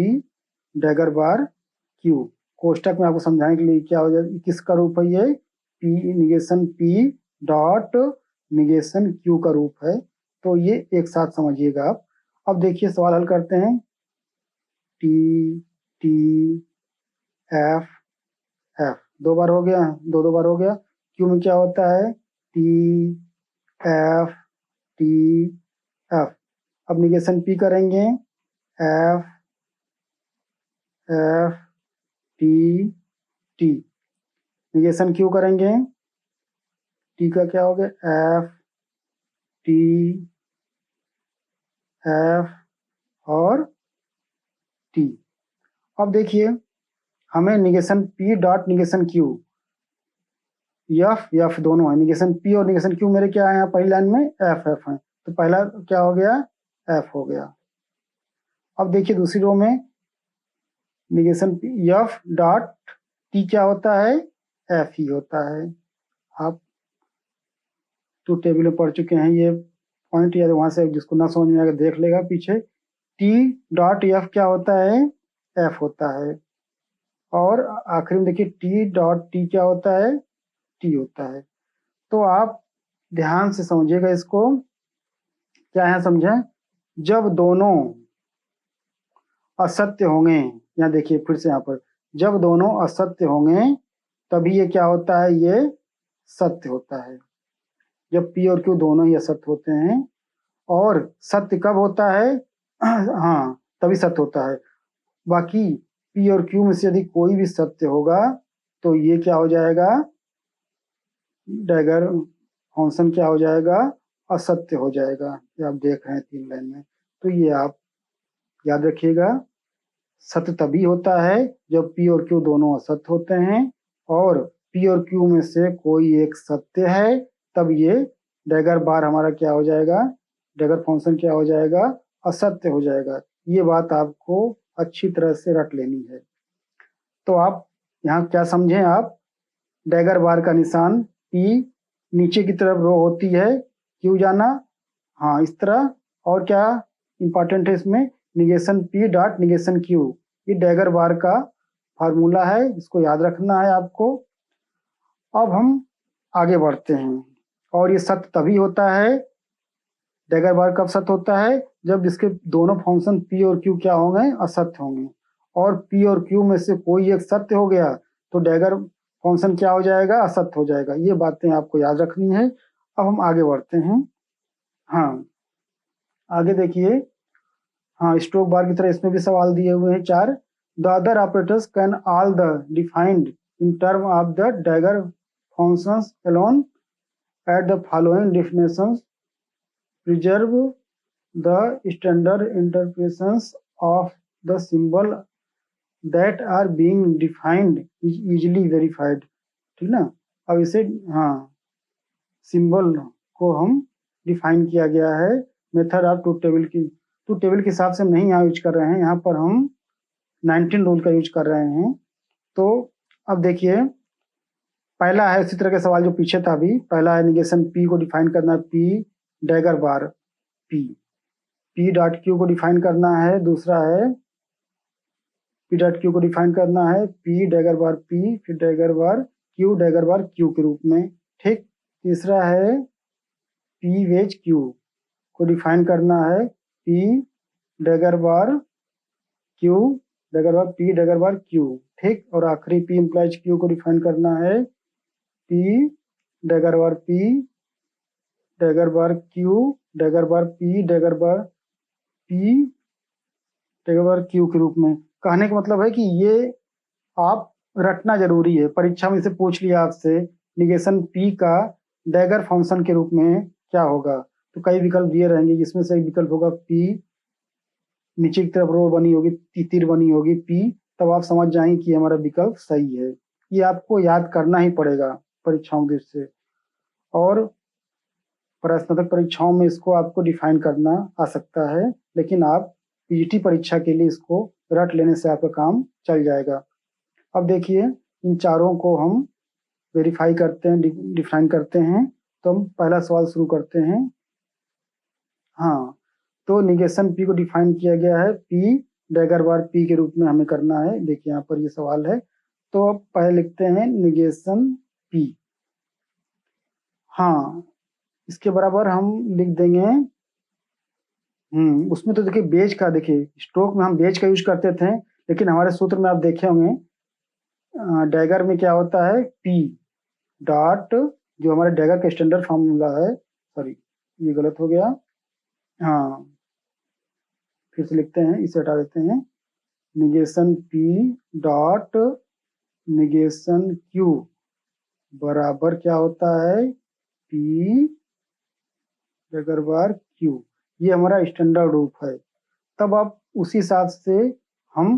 डैगर बार क्यू। कोष्टक में आपको समझाने के लिए क्या हो जाए, किसका रूप है ये, P negation P dot negation Q का रूप है। तो ये एक साथ समझिएगा आप। अब देखिए सवाल हल करते हैं। टी टी एफ एफ, दो बार हो गया, दो बार हो गया। क्यू में क्या होता है, टी एफ टी एफ। अब निगेशन पी करेंगे, F F T T. Negation Q करेंगे, टी का क्या हो गया, एफ टी एफ और टी। अब देखिए हमें negation P dot negation Q, F F दोनों है, निगेशन पी और निगेशन क्यू मेरे क्या है यहाँ पहली लाइन में, एफ एफ है, तो पहला क्या हो गया, एफ हो गया। अब देखिए दूसरी रो में निगेशन एफ डॉट टी क्या होता है, एफ ही होता है। आप तो टेबल में पढ़ चुके हैं ये पॉइंट, या वहां से जिसको ना समझ में आएगा देख लेगा पीछे। टी डॉट एफ क्या होता है, एफ होता है। और आखिरी में देखिए टी डॉट टी क्या होता है, टी होता है। तो आप ध्यान से समझिएगा इसको, क्या है समझें। जब दोनों असत्य होंगे, यहाँ देखिए फिर से यहाँ पर, जब दोनों असत्य होंगे तभी ये क्या होता है, ये सत्य होता है। जब पी और क्यू दोनों ही असत्य होते हैं, और सत्य कब होता है, हाँ तभी सत्य होता है। बाकी पी और क्यू में से यदि कोई भी सत्य होगा तो ये क्या हो जाएगा, डैगर फंक्शन क्या हो जाएगा, असत्य हो जाएगा। ये आप देख रहे हैं 3 लाइन में। तो ये आप याद रखिएगा, सत्य तभी होता है जब पी और क्यू दोनों असत्य होते हैं, और पी और क्यू में से कोई एक सत्य है, तब ये डैगर बार हमारा क्या हो जाएगा, डैगर फंक्शन क्या हो जाएगा, असत्य हो जाएगा। ये बात आपको अच्छी तरह से रट लेनी है। तो आप यहाँ क्या समझें, आप डैगर बार का निशान पी नीचे की तरफ रो होती है, क्यू जाना, हाँ इस तरह। और क्या इंपॉर्टेंट है इसमें, negation P dot negation Q, ये डैगर बार का फार्मूला है, इसको याद रखना है आपको। अब हम आगे बढ़ते हैं, और ये सत्य तभी होता है, डैगर बार कब सत्य होता है, जब इसके दोनों फंक्शन पी और क्यू क्या होंगे, असत्य होंगे। और पी और क्यू में से कोई एक सत्य हो गया तो डैगर फंक्शन क्या हो जाएगा, असत्य हो जाएगा। ये बातें आपको याद रखनी है। अब हम आगे बढ़ते हैं। हाँ आगे देखिए, हाँ स्ट्रोक बार की तरह इसमें भी सवाल दिए हुए हैं 4। The other operators can all the defined in term of the dagger functions alone at the following definitions preserve the standard interpretations of the symbol that are being defined is easily verified। ठीक ना। अब इसे हाँ सिंबल को हम डिफाइन किया गया है मेथड ऑफ ट्रूथ टेबल की, ट्रूथ टेबल के हिसाब से हम नहीं यहाँ यूज कर रहे हैं, यहाँ पर हम 19 रूल का यूज कर रहे हैं। तो अब देखिए पहला है उसी तरह का सवाल जो पीछे था अभी, पहला है निगेशन पी को डिफाइन करना, पी डैगर बार पी, पी डॉट क्यू को डिफाइन करना है, दूसरा है पी डॉट क्यू को डिफाइन करना है पी डैगर बार पी, फिर डैगर बार क्यू डैगर बार क्यू के रूप में। ठीक, तीसरा है पी वेज क्यू को डिफाइन करना है पी डैगर बार क्यू डैगर बार पी डैगर बार क्यू। ठीक, और आखिरी पी इम्प्लाइज क्यू को डिफाइन करना है पी डैगर बार पी डैगर बार क्यू डैगर बार पी डैगर बार पी डैगर बार क्यू के रूप में। कहने का मतलब है कि ये आप रटना जरूरी है, परीक्षा में से पूछ लिया आपसे निगेशन पी का डैगर फंक्शन के रूप में क्या होगा, तो कई विकल्प दिए रहेंगे, जिसमें से एक विकल्प होगा पी, नीचे की तरफ रो बनी होगी, तीर बनी होगी पी, तब आप समझ जाएंगे कि हमारा विकल्प सही है। ये आपको याद करना ही पड़ेगा परीक्षाओं के से। और स्नातक परीक्षाओं में इसको आपको डिफाइन करना आ सकता है, लेकिन आप पीजीटी परीक्षा के लिए इसको रट लेने से आपका काम चल जाएगा। अब देखिए इन चारों को हम वेरीफाई करते हैं, डिफाइन करते हैं। तो हम पहला सवाल शुरू करते हैं। हाँ, तो निगेशन पी को डिफाइन किया गया है, पी डैगर बार पी के रूप में हमें करना है। देखिए यहाँ पर ये सवाल है, तो अब पहले लिखते हैं निगेशन पी। हाँ, इसके बराबर हम लिख देंगे उसमें तो देखिए बेज का, देखिए स्ट्रोक में हम बेज का यूज करते थे, लेकिन हमारे सूत्र में आप देखे होंगे डैगर में क्या होता है, पी डॉट, जो हमारे डैगर का स्टैंडर्ड फार्मूला है, सॉरी ये गलत हो गया, हाँ फिर से लिखते हैं, इसे हटा देते हैं, negation P dot negation Q बराबर क्या होता है, पी डैगर बार क्यू। ये हमारा स्टैंडर्ड रूप है। तब आप उसी हिसाब से हम,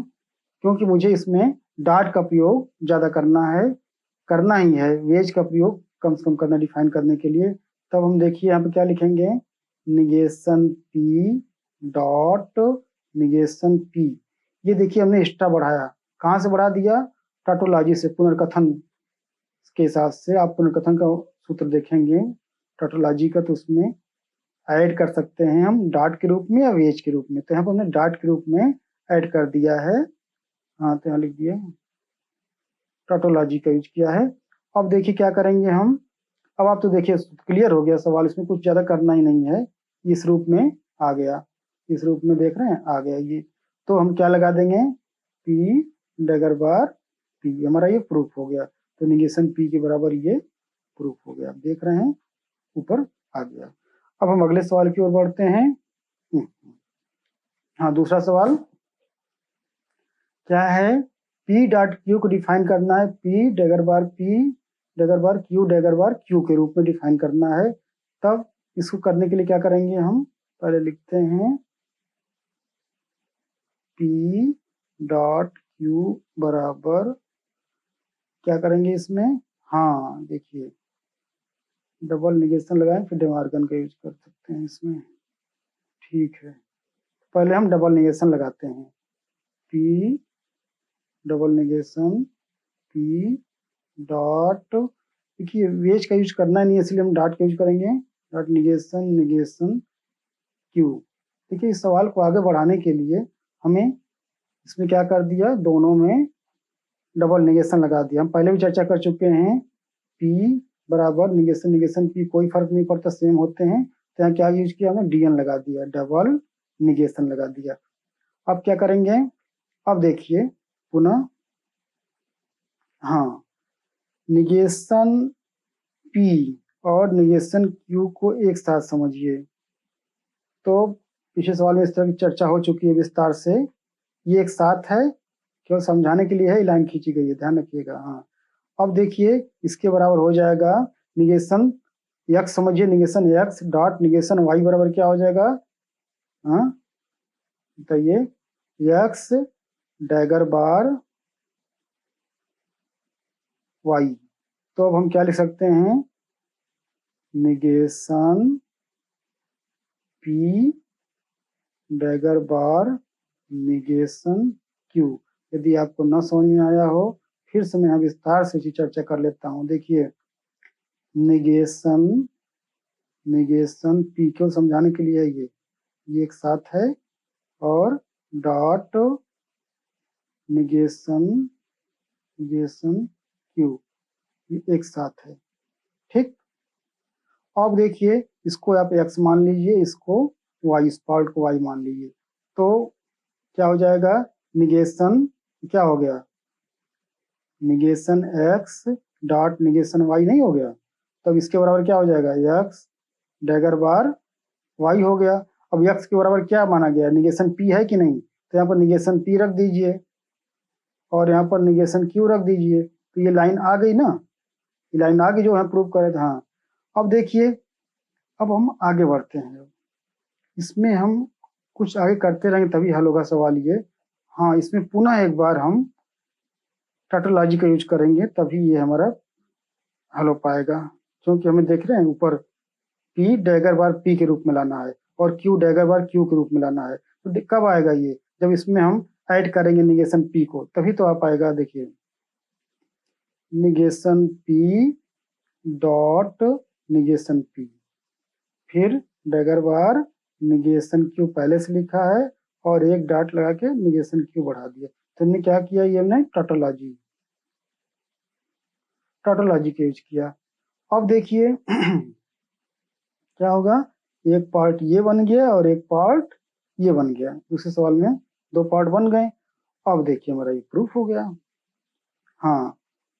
क्योंकि मुझे इसमें डॉट का प्रयोग ज़्यादा करना ही है, वेज का प्रयोग कम से कम करना डिफाइन करने के लिए। तब हम देखिए यहाँ पे क्या लिखेंगे, negation P dot negation P. ये देखिए हमने एक्स्ट्रा बढ़ाया, कहाँ से बढ़ा दिया, टाटोलॉजी से, पुनर्कथन के हिसाब से। आप पुनर्कथन का सूत्र देखेंगे टाटोलॉजी का, तो उसमें ऐड कर सकते हैं हम डॉट के रूप में या वेज के रूप में। तो यहाँ पर हमने डॉट के रूप में ऐड कर दिया है, हाँ तो यहाँ लिख दिया टाटोलॉजी का यूज किया है। अब देखिए क्या करेंगे हम, अब आप तो देखिए क्लियर हो गया सवाल, इसमें कुछ ज़्यादा करना ही नहीं है, इस रूप में आ गया, इस रूप में देख रहे हैं आ गया ये। तो हम क्या लगा देंगे, पी डैगर बार पी, हमारा ये प्रूफ हो गया। तो निगेशन पी के बराबर ये प्रूफ हो गया, देख रहे हैं ऊपर आ गया। अब हम अगले सवाल की ओर बढ़ते हैं। हाँ, दूसरा सवाल क्या है, पी डॉट क्यू को डिफाइन करना है, पी डैगर बार क्यू डैगर बार क्यू के रूप में डिफाइन करना है। तब इसको करने के लिए क्या करेंगे, हम पहले लिखते हैं पी डॉट क्यू बराबर, क्या करेंगे इसमें, हाँ देखिए डबल निगेशन लगाएं, फिर डेमार्गन का यूज कर सकते हैं इसमें, ठीक है। पहले हम डबल निगेशन लगाते हैं, P double negation P dot, देखिए वेज का यूज करना नहीं है इसलिए हम डॉट का यूज करेंगे, डॉट निगेशन निगेशन क्यू। देखिए इस सवाल को आगे बढ़ाने के लिए हमें इसमें क्या कर दिया, दोनों में डबल निगेशन लगा दिया। हम पहले भी चर्चा कर चुके हैं, पी बराबर निगेशन निगेशन पी कोई फर्क नहीं पड़ता, सेम होते हैं। तो यहाँ क्या यूज किया हमने, डीएन लगा दिया, डबल निगेशन लगा दिया। अब क्या करेंगे, अब देखिए पुनः, हाँ निगेशन पी और निगेशन क्यू को एक साथ समझिए। तो पिछले सवाल में इस तरह की चर्चा हो चुकी है विस्तार से, ये एक साथ है, केवल समझाने के लिए है, लाइन खींची गई है, ध्यान रखिएगा। हाँ, अब देखिए इसके बराबर हो जाएगा निगेशन एक्स, समझिए negation X dot negation Y बराबर क्या हो जाएगा, हाँ बताइए, एक्स डैगर बार वाई। तो अब हम क्या लिख सकते हैं, negation P dagger bar negation Q. यदि आपको न समझ में आया हो, फिर से मैं विस्तार से इसी चर्चा कर लेता हूँ। देखिए निगेशन निगेशन पी क्यों समझाने के लिए है, ये एक साथ है, और डॉट निगेशन निगेशन क्यू ये एक साथ है, ठीक। अब देखिए इसको आप x मान लीजिए, इसको y, इस पार्ट को y मान लीजिए। तो क्या हो जाएगा, निगेशन क्या हो गया, negation x dot negation y नहीं हो गया। तब इसके बराबर क्या हो जाएगा, x डैगर बार y हो गया। अब x के बराबर क्या माना गया, निगेशन p है कि नहीं, तो यहाँ पर निगेशन p रख दीजिए और यहाँ पर निगेशन q रख दीजिए। तो ये लाइन आ गई ना, ये लाइन आ गई जो हम प्रूव करे थे। हाँ, अब देखिए अब हम आगे बढ़ते हैं, इसमें हम कुछ आगे करते रहेंगे तभी हल होगा सवाल ये। हाँ, इसमें पुनः एक बार हम टाटोलॉजी का यूज करेंगे, तभी ये हमारा हल हो पाएगा, क्योंकि हमें देख रहे हैं ऊपर पी डैगर बार पी के रूप में लाना है और क्यू डैगर बार क्यू के रूप में लाना है। तो कब आएगा ये, जब इसमें हम ऐड करेंगे निगेशन पी को, तभी तो आ पाएगा। देखिए negation P dot negation P, फिर डैगर बार निगेशन क्यू पहले से लिखा है और एक डॉट लगा के निगेशन क्यू बढ़ा दिया। तो हमने क्या किया, ये हमने टोटोलॉजी का यूज किया। अब देखिए क्या होगा, एक पार्ट ये बन गया और एक पार्ट ये बन गया। दूसरे सवाल में दो पार्ट बन गए। अब देखिए हमारा ये प्रूफ हो गया। हाँ,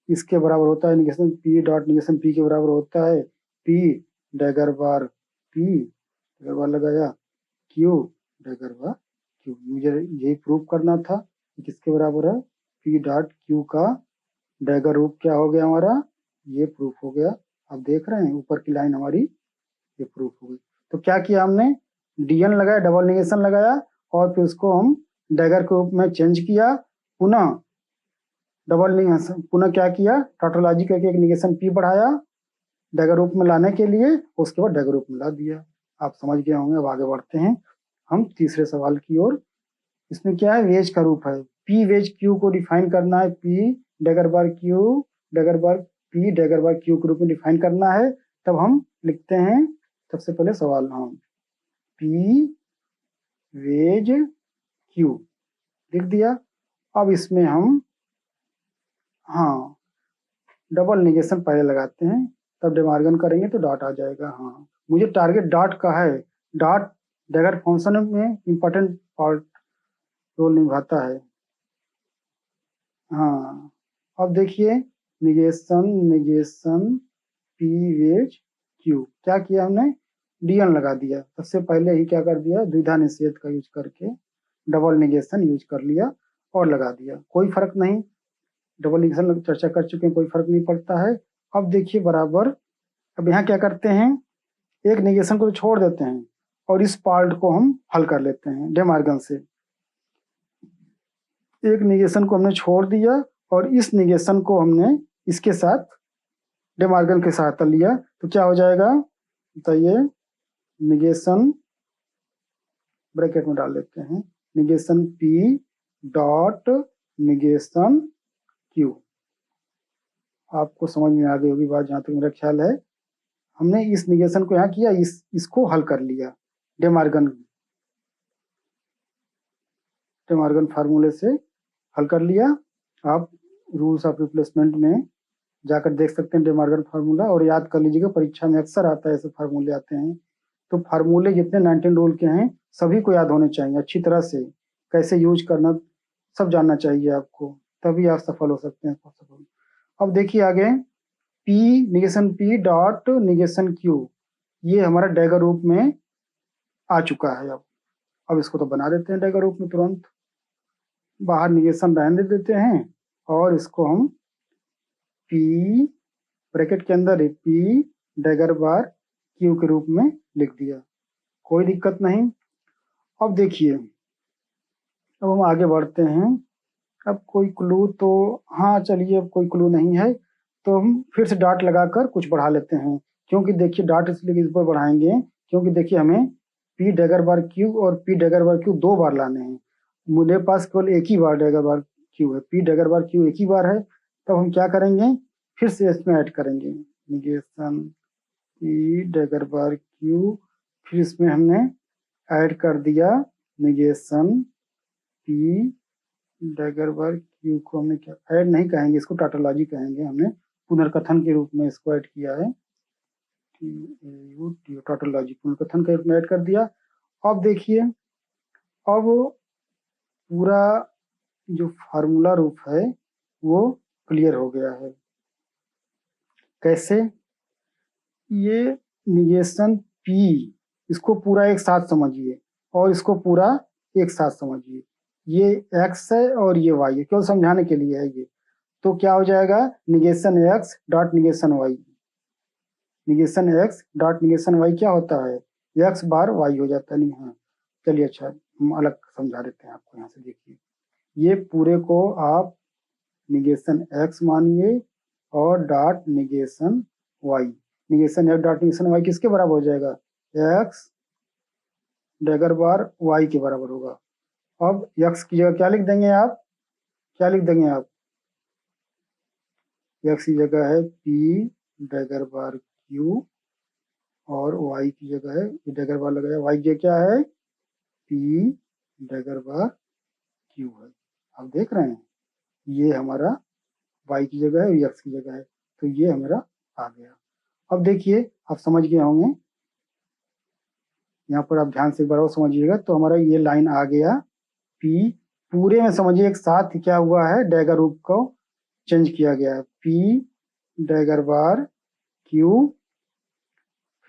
इसके बराबर होता है negation P dot negation P के बराबर होता है पी डैगर बार पी डैगर बार लगाया क्यू डैगर बार क्यू। मुझे यही प्रूफ करना था कि किसके बराबर है, पी डॉट क्यू का डैगर रूप क्या हो गया हमारा, ये प्रूफ हो गया। अब देख रहे हैं ऊपर की लाइन हमारी ये प्रूफ हो गई। तो क्या किया हमने, डीएन लगाया, डबल निगेशन लगाया और फिर उसको हम डैगर के रूप में चेंज किया। पुनः डबल निगेशन, पुनः क्या किया, टोटोलॉजी करके एक निगेशन पी बढ़ाया डैगर रूप में लाने के लिए, उसके बाद डैगर रूप में ला दिया। आप समझ गए होंगे। अब आगे बढ़ते हैं हम तीसरे सवाल की ओर। इसमें क्या है, वेज का रूप है। पी वेज क्यू को डिफाइन करना है, पी डैगर बार क्यू डैगर बार पी डैगर बार क्यू के रूप में डिफाइन करना है। तब हम लिखते हैं सबसे पहले सवाल, हम पी वेज क्यू लिख दिया। अब इसमें हम हाँ डबल निगेशन पहले लगाते हैं, तब डेमार्गन करेंगे तो डॉट आ जाएगा। हाँ, मुझे टारगेट डॉट का है। डॉट डैगर फंक्शन में इंपॉर्टेंट पार्ट रोल निभाता है। हाँ, अब देखिए negation negation P wedge Q, क्या किया हमने, डीएन लगा दिया। सबसे पहले ही क्या कर दिया, द्विधा निषेध का यूज करके डबल निगेशन यूज कर लिया और लगा दिया। कोई फर्क नहीं, डबल निगेशन चर्चा कर चुके हैं, कोई फर्क नहीं पड़ता है। अब देखिए बराबर, अब यहाँ क्या करते हैं, एक निगेशन को छोड़ देते हैं और इस पार्ट को हम हल कर लेते हैं डेमार्गन से। एक निगेशन को हमने छोड़ दिया और इस निगेशन को हमने इसके साथ डेमार्गन के साथ लिया, तो क्या हो जाएगा बताइए, निगेशन ब्रैकेट में डाल देते हैं, negation P dot negation Q. आपको समझ में आ गई होगी बात, जहां तक मेरा ख्याल है। हमने इस निगेशन को यहाँ किया, इसको हल कर लिया डेमार्गन फार्मूले से हल कर लिया। आप रूल्स ऑफ रिप्लेसमेंट में जाकर देख सकते हैं डेमार्गन फार्मूला, और याद कर लीजिएगा परीक्षा में अक्सर आता है, ऐसे फार्मूले आते हैं। तो फार्मूले जितने 19 रूल के हैं सभी को याद होने चाहिए अच्छी तरह से, कैसे यूज करना सब जानना चाहिए आपको, तभी आप सफल हो सकते हैं। अब देखिए आगे, P negation P dot negation Q, ये हमारा डैगर रूप में आ चुका है। अब इसको तो बना देते हैं डैगर रूप में तुरंत, बाहर निगेशन रहने देते हैं और इसको हम पी ब्रैकेट के अंदर ही पी डैगर बार क्यू के रूप में लिख दिया, कोई दिक्कत नहीं। अब देखिए, अब हम आगे बढ़ते हैं। अब कोई क्लू तो, हाँ चलिए, अब कोई क्लू नहीं है तो हम फिर से डॉट लगाकर कुछ बढ़ा लेते हैं। क्योंकि देखिए डॉट इसलिए इस पर बढ़ाएंगे क्योंकि देखिए हमें पी डैगर बार क्यू और पी डैगर बार क्यू दो बार लाने हैं, मुझे पास केवल एक ही बार डैगर बार क्यू है, पी डैगर बार क्यू एक ही बार है। तब हम क्या करेंगे, फिर से इसमें ऐड करेंगे निगेशन पी डैगर बार क्यू, फिर इसमें हमने ऐड कर दिया निगेशन पी डैगर बार क्यू को हमने क्या ऐड नहीं कहेंगे, इसको टाटोलॉजी कहेंगे, हमने पुनर्कथन के रूप में इसको ऐड किया है, टाटोलॉजी पुनर्कथन के रूप में ऐड कर दिया। अब देखिए, अब पूरा जो फार्मूला रूप है वो क्लियर हो गया है। कैसे, ये निगेशन पी, इसको पूरा एक साथ समझिए और इसको पूरा एक साथ समझिए। ये x है और ये y है, केवल समझाने के लिए है ये। तो क्या हो जाएगा, negation x dot negation y, negation x dot negation y क्या होता है, x बार y हो जाता है। नहीं, हाँ चलिए, अच्छा हम अलग समझा देते हैं आपको। यहाँ से देखिए, ये पूरे को आप निगेशन x मानिए और dot negation y, negation X dot negation Y किसके बराबर हो जाएगा, एक्स डैगर बार वाई के बराबर होगा। अब एक्स की जगह क्या लिख देंगे आप, क्या लिख देंगे आप, एक्स की जगह है पी डैगर बार क्यू और वाई की जगह है, डैगर बार लगाया, वाई की क्या है पी डैगर बार क्यू है। आप देख रहे हैं ये हमारा वाई की जगह है और एक्स की जगह है, तो ये हमारा आ गया। अब देखिए आप समझ गए होंगे, यहाँ पर आप ध्यान से एक बार और समझिएगा, तो हमारा ये लाइन आ गया पी, पूरे में समझिए एक साथ ही क्या हुआ है, डैगर रूप को चेंज किया गया है, पी डैगर बार क्यू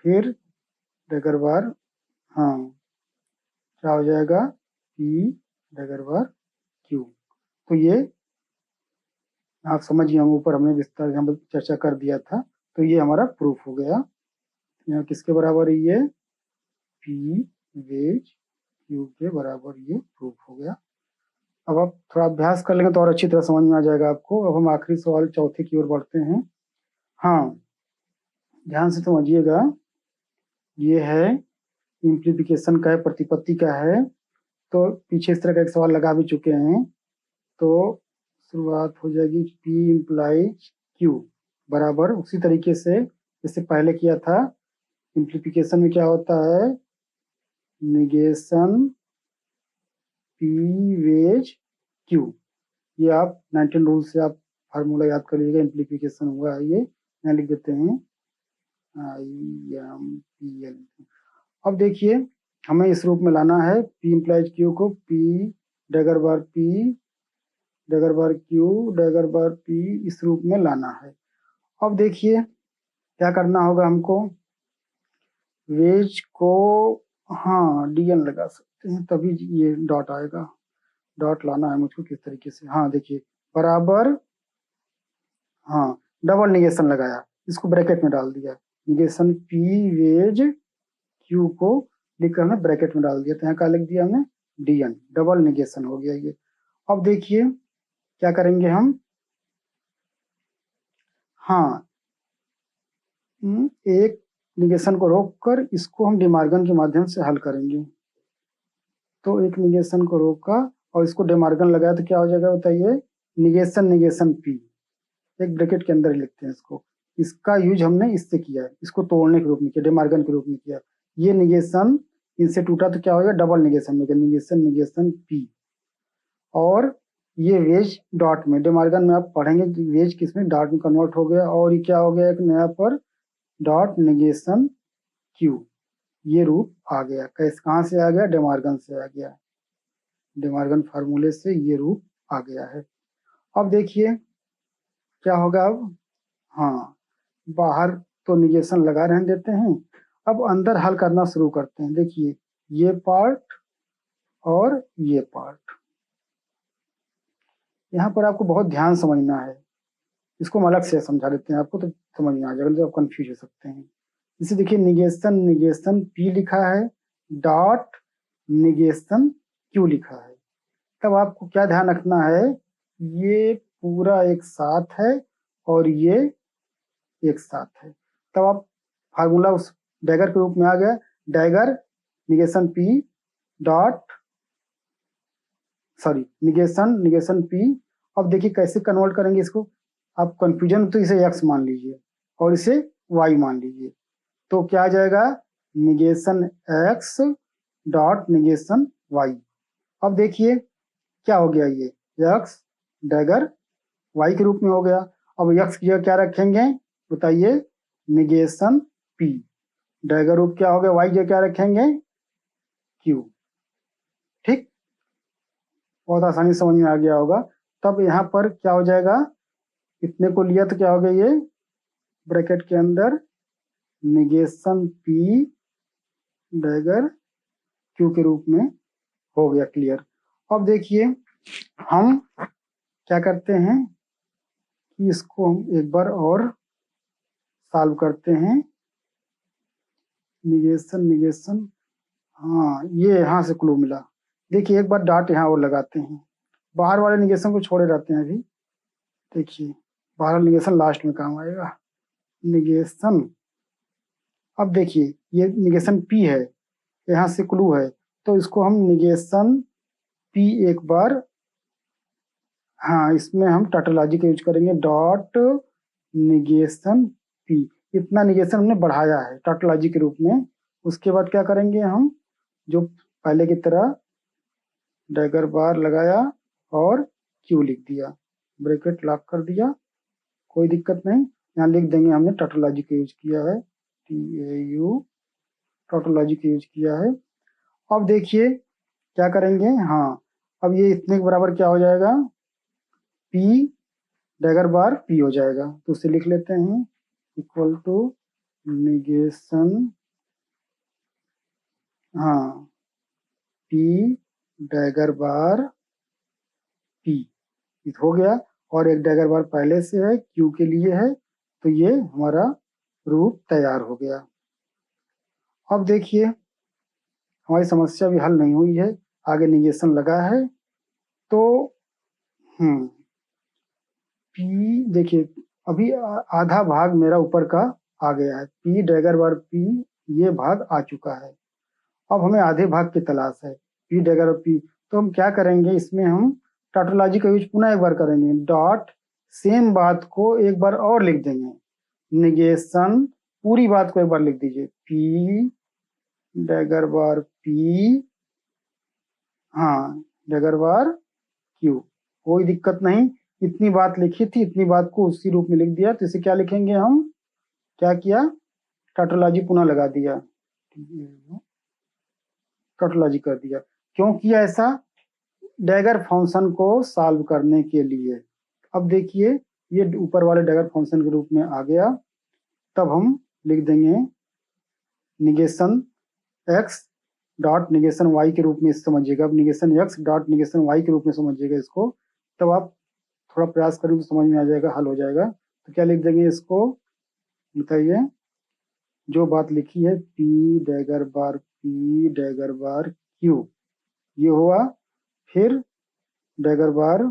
फिर डैगर बार, हाँ क्या हो जाएगा पी डैगर बार क्यू। तो ये आप समझ गए होंगे, ऊपर हमने विस्तार हम चर्चा कर दिया था, तो ये हमारा प्रूफ हो गया। यहाँ किसके बराबर है ये, पी वेज क्यू के बराबर ये प्रूफ हो गया। अब आप थोड़ा अभ्यास कर लेंगे तो और अच्छी तरह समझ में आ जाएगा आपको। अब हम आखिरी सवाल चौथे की ओर बढ़ते हैं। हाँ ध्यान से समझिएगा, ये है इम्प्लीफिकेशन का है, प्रतिपत्ति का है, तो पीछे इस तरह का एक सवाल लगा भी चुके हैं। तो शुरुआत हो जाएगी P इम्प्लाइज Q बराबर उसी तरीके से जैसे पहले किया था। इम्प्लीफिकेशन में क्या होता है, निगेशन P वेज Q, ये आप 19 रूल से आप फार्मूला याद कर लीजिएगा, इम्प्लीफिकेशन हुआ है ये, यहाँ लिख देते हैं IMPL। अब देखिए हमें इस रूप में लाना है P इम्प्लाइज Q को, P डैगर बार P डैगर बार Q डैगर बार P इस रूप में लाना है। अब देखिए क्या करना होगा हमको, वेज को हाँ DN लगा सकते हैं, तभी ये डॉट आएगा, डॉट लाना है मुझको किस तरीके से, हाँ देखिए बराबर, हाँ डबल निगेशन लगाया, इसको ब्रैकेट में डाल दिया, निगेशन P वेज Q को लिखकर हमने ब्रैकेट में डाल दिया, तो यहाँ क्या लिख दिया हमने DN, डबल निगेशन हो गया ये। अब देखिए क्या करेंगे हम, हाँ एक निगेशन को रोककर इसको हम डिमार्गन के माध्यम से हल करेंगे। तो एक निगेशन को रोका और इसको डिमार्गन लगाया तो क्या हो जाएगा बताइए, निगेशन निगेशन P, एक ब्रैकेट के अंदर ही लिखते हैं इसको, इसका यूज हमने इससे किया है, इसको तोड़ने के रूप में किया, डिमार्गन के रूप में किया, ये निगेशन इनसे टूटा तो क्या हो गया डबल निगेशन में, निगेशन निगेशन P। और ये वेज डॉट में, डिमार्गन में आप पढ़ेंगे वेज किसमें डॉट में कन्वर्ट हो गया, और ये क्या हो गया एक नया पर डॉट निगेशन Q, ये रूप आ गया। कैसे कहाँ से आ गया, डिमार्गन से आ गया, डिमार्गन फार्मूले से ये रूप आ गया है। अब देखिए क्या होगा अब, हाँ बाहर तो निगेशन लगा रहने देते हैं, अब अंदर हल करना शुरू करते हैं। देखिए ये पार्ट और ये पार्ट, यहाँ पर आपको बहुत ध्यान समझना है, इसको हम अलग से समझा देते हैं आपको तो समझ में आ जाएगा, तो आप कंफ्यूज हो सकते हैं। इसे देखिए निगेशन निगेशन P लिखा है, डॉट निगेशन Q लिखा है, तब आपको क्या ध्यान रखना है, ये पूरा एक साथ है और ये एक साथ है, तब आप फार्मूला उस डैगर के रूप में आ गया, dagger negation P dot sorry negation negation P। अब देखिए कैसे कन्वर्ट करेंगे इसको, आप कंफ्यूजन तो इसे x मान लीजिए और इसे y मान लीजिए, तो क्या आ जाएगा negation x dot negation y। अब देखिए क्या हो गया, ये x डैगर y के रूप में हो गया। अब x की जगह क्या रखेंगे बताइए, निगेशन P, डैगर रूप क्या हो गया, y की जगह क्या रखेंगे Q, ठीक, बहुत आसानी समझ में आ गया होगा। तब यहाँ पर क्या हो जाएगा, इतने को लिया तो क्या हो गया, ये ब्रैकेट के अंदर निगेशन P डैगर Q के रूप में हो गया, क्लियर। अब देखिए हम क्या करते हैं कि इसको हम एक बार और सॉल्व करते हैं, निगेशन निगेशन, हाँ ये यहाँ से क्लू मिला, देखिए एक बार डॉट यहाँ और लगाते हैं, बाहर वाले निगेशन को छोड़े रहते हैं अभी, देखिए बाहर निगेशन लास्ट में काम आएगा, निगेशन अब देखिए ये निगेशन पी है, यहाँ से क्लू है, तो इसको हम निगेशन पी एक बार, हाँ इसमें हम टाटोलॉजी का यूज करेंगे, डॉट निगेशन पी। इतना निगेशन हमने बढ़ाया है टाटोलॉजी के रूप में। उसके बाद क्या करेंगे हम, जो पहले की तरह डैगर बार लगाया और क्यू लिख दिया, ब्रैकेट लॉक कर दिया, कोई दिक्कत नहीं। यहाँ लिख देंगे हमने टाटोलॉजी का यूज किया है, TAU टाटोलॉजी का यूज किया है। अब देखिए क्या करेंगे, हाँ अब ये इतने के बराबर क्या हो जाएगा, P डैगर बार P हो जाएगा। तो उसे लिख लेते हैं इक्वल टू निगेशन, हाँ P डैगर बार P, हो गया। और एक डैगर बार पहले से है, Q के लिए है, तो ये हमारा रूप तैयार हो गया। अब देखिए हमारी समस्या भी हल नहीं हुई है, आगे निगेशन लगा है, तो P देखिए अभी आधा भाग मेरा ऊपर का आ गया है, P डैगर बार P ये भाग आ चुका है। अब हमें आधे भाग की तलाश है, P डैगर और P। तो हम क्या करेंगे, इसमें हम टाटोलॉजी का यूज पुनः एक बार करेंगे, डॉट सेम बात को एक बार और लिख देंगे, निगेशन पूरी बात को एक बार लिख दीजिए, P डैगर बार P, हाँ डैगर बार Q, कोई दिक्कत नहीं। इतनी बात लिखी थी, इतनी बात को उसी रूप में लिख दिया, तो इसे क्या लिखेंगे हम, क्या किया, टाटोलॉजी पुनः लगा दिया, टाटोलॉजी कर दिया। क्यों किया ऐसा, डैगर फंक्शन को सॉल्व करने के लिए। अब देखिए ये ऊपर वाले डैगर फंक्शन के रूप में आ गया, तब हम लिख देंगे negation x dot negation y के रूप में समझिएगा। अब negation x dot negation y के रूप में समझिएगा इसको, तब आप थोड़ा प्रयास करें तो समझ में आ जाएगा, हल हो जाएगा। तो क्या लिख देंगे इसको, बताइए, जो बात लिखी है P डैगर बार P डैगर बार Q, ये हुआ। फिर डैगर बार,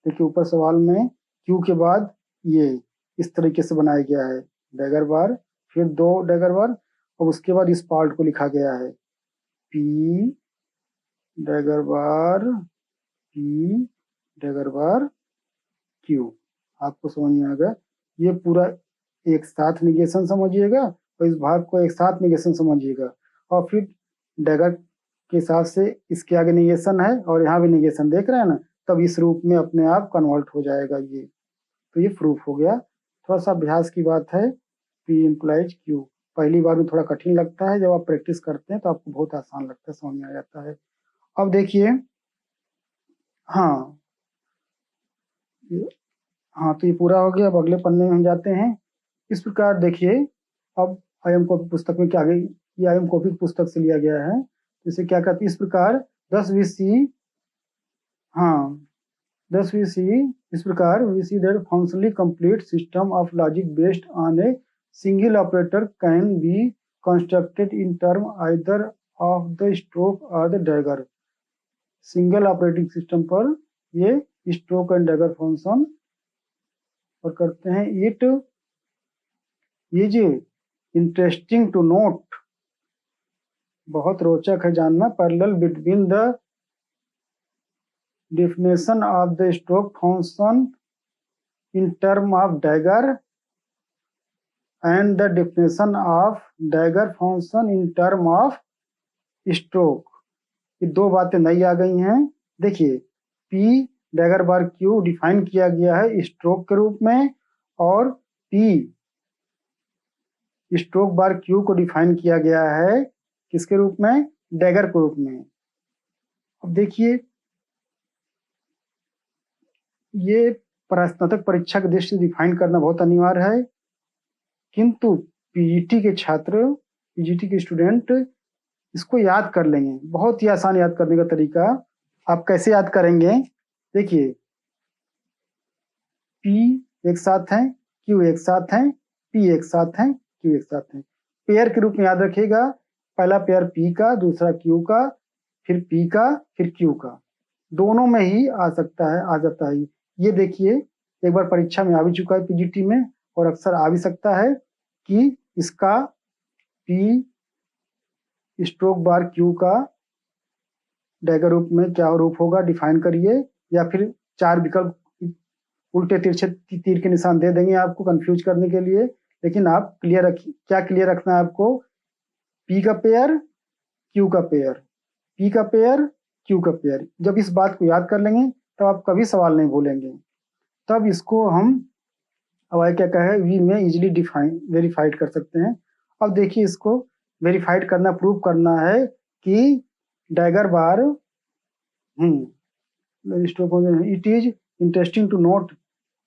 देखिए ऊपर सवाल में Q के बाद ये इस तरीके से बनाया गया है, डैगर बार फिर दो डैगर बार, और उसके बाद इस पार्ट को लिखा गया है P डैगर बार P डैगर बार Q। आपको समझ में आ गया, ये पूरा एक साथ निगेशन समझिएगा और इस भाग को एक साथ निगेशन समझिएगा, और फिर डैगर के हिसाब से इसके आगे निगेशन है और यहाँ भी निगेशन, देख रहे हैं ना, तब इस रूप में अपने आप कन्वर्ट हो जाएगा ये। तो ये प्रूफ हो गया। थोड़ा सा अभ्यास की बात है, P इम्प्लाइज Q पहली बार में थोड़ा कठिन लगता है, जब आप प्रैक्टिस करते हैं तो आपको बहुत आसान लगता है, समझ में आ जाता है। अब देखिए, हाँ हाँ तो ये पूरा हो गया। अब अगले पन्ने में हम जाते हैं। इस प्रकार देखिए, अब आईएम कॉपी पुस्तक में क्या गई, ये आईएम कॉपी पुस्तक से लिया गया है। इसे क्या कहते हैं, इस प्रकार 10 VC, हाँ 10 VC, इस प्रकार we see that functionally complete system of logic based on a single operator can be constructed in term either of the stroke or the dagger। Single operating system पर ये स्ट्रोक एंड डैगर फंक्शन और करते हैं। It is interesting to note, बहुत रोचक है जानना, parallel between the definition of the stroke function in term of dagger and the definition of dagger function in term of stroke। ये दो बातें नई आ गई हैं। देखिए P डैगर बार Q डिफाइन किया गया है स्ट्रोक के रूप में, और P स्ट्रोक बार Q को डिफाइन किया गया है किसके रूप में, डैगर के रूप में। अब देखिए ये स्नातक परीक्षा के दृष्टि से डिफाइन करना बहुत अनिवार्य है, किंतु पीजीटी के छात्र, पीजीटी के स्टूडेंट इसको याद कर लेंगे। बहुत ही आसान याद करने का तरीका, आप कैसे याद करेंगे, देखिए P एक साथ हैं, Q एक साथ हैं, P एक साथ हैं, Q एक साथ हैं। पेयर के रूप में याद रखिएगा, पहला पेयर P का, दूसरा Q का, फिर P का, फिर Q का, दोनों में ही आ सकता है, आ जाता है। ये देखिए एक बार परीक्षा में आ भी चुका है पीजीटी में, और अक्सर आ भी सकता है कि इसका पी स्ट्रोक बार क्यू का डैगर रूप में क्या रूप होगा, डिफाइन करिए, या फिर 4 विकल्प उल्टे तिरछे तीर के निशान दे देंगे आपको कंफ्यूज करने के लिए, लेकिन आप क्लियर रखिए। क्या क्लियर रखना है आपको, पी का पेयर क्यू का पेयर, पी का पेयर क्यू का पेयर। जब इस बात को याद कर लेंगे तब आप कभी सवाल नहीं भूलेंगे। तब इसको हम अब आगे क्या कहे, वी में इजिली डिफाइन वेरीफाइड कर सकते हैं। अब देखिए इसको वेरीफाइड करना, प्रूव करना है कि dagger bar it is interesting to note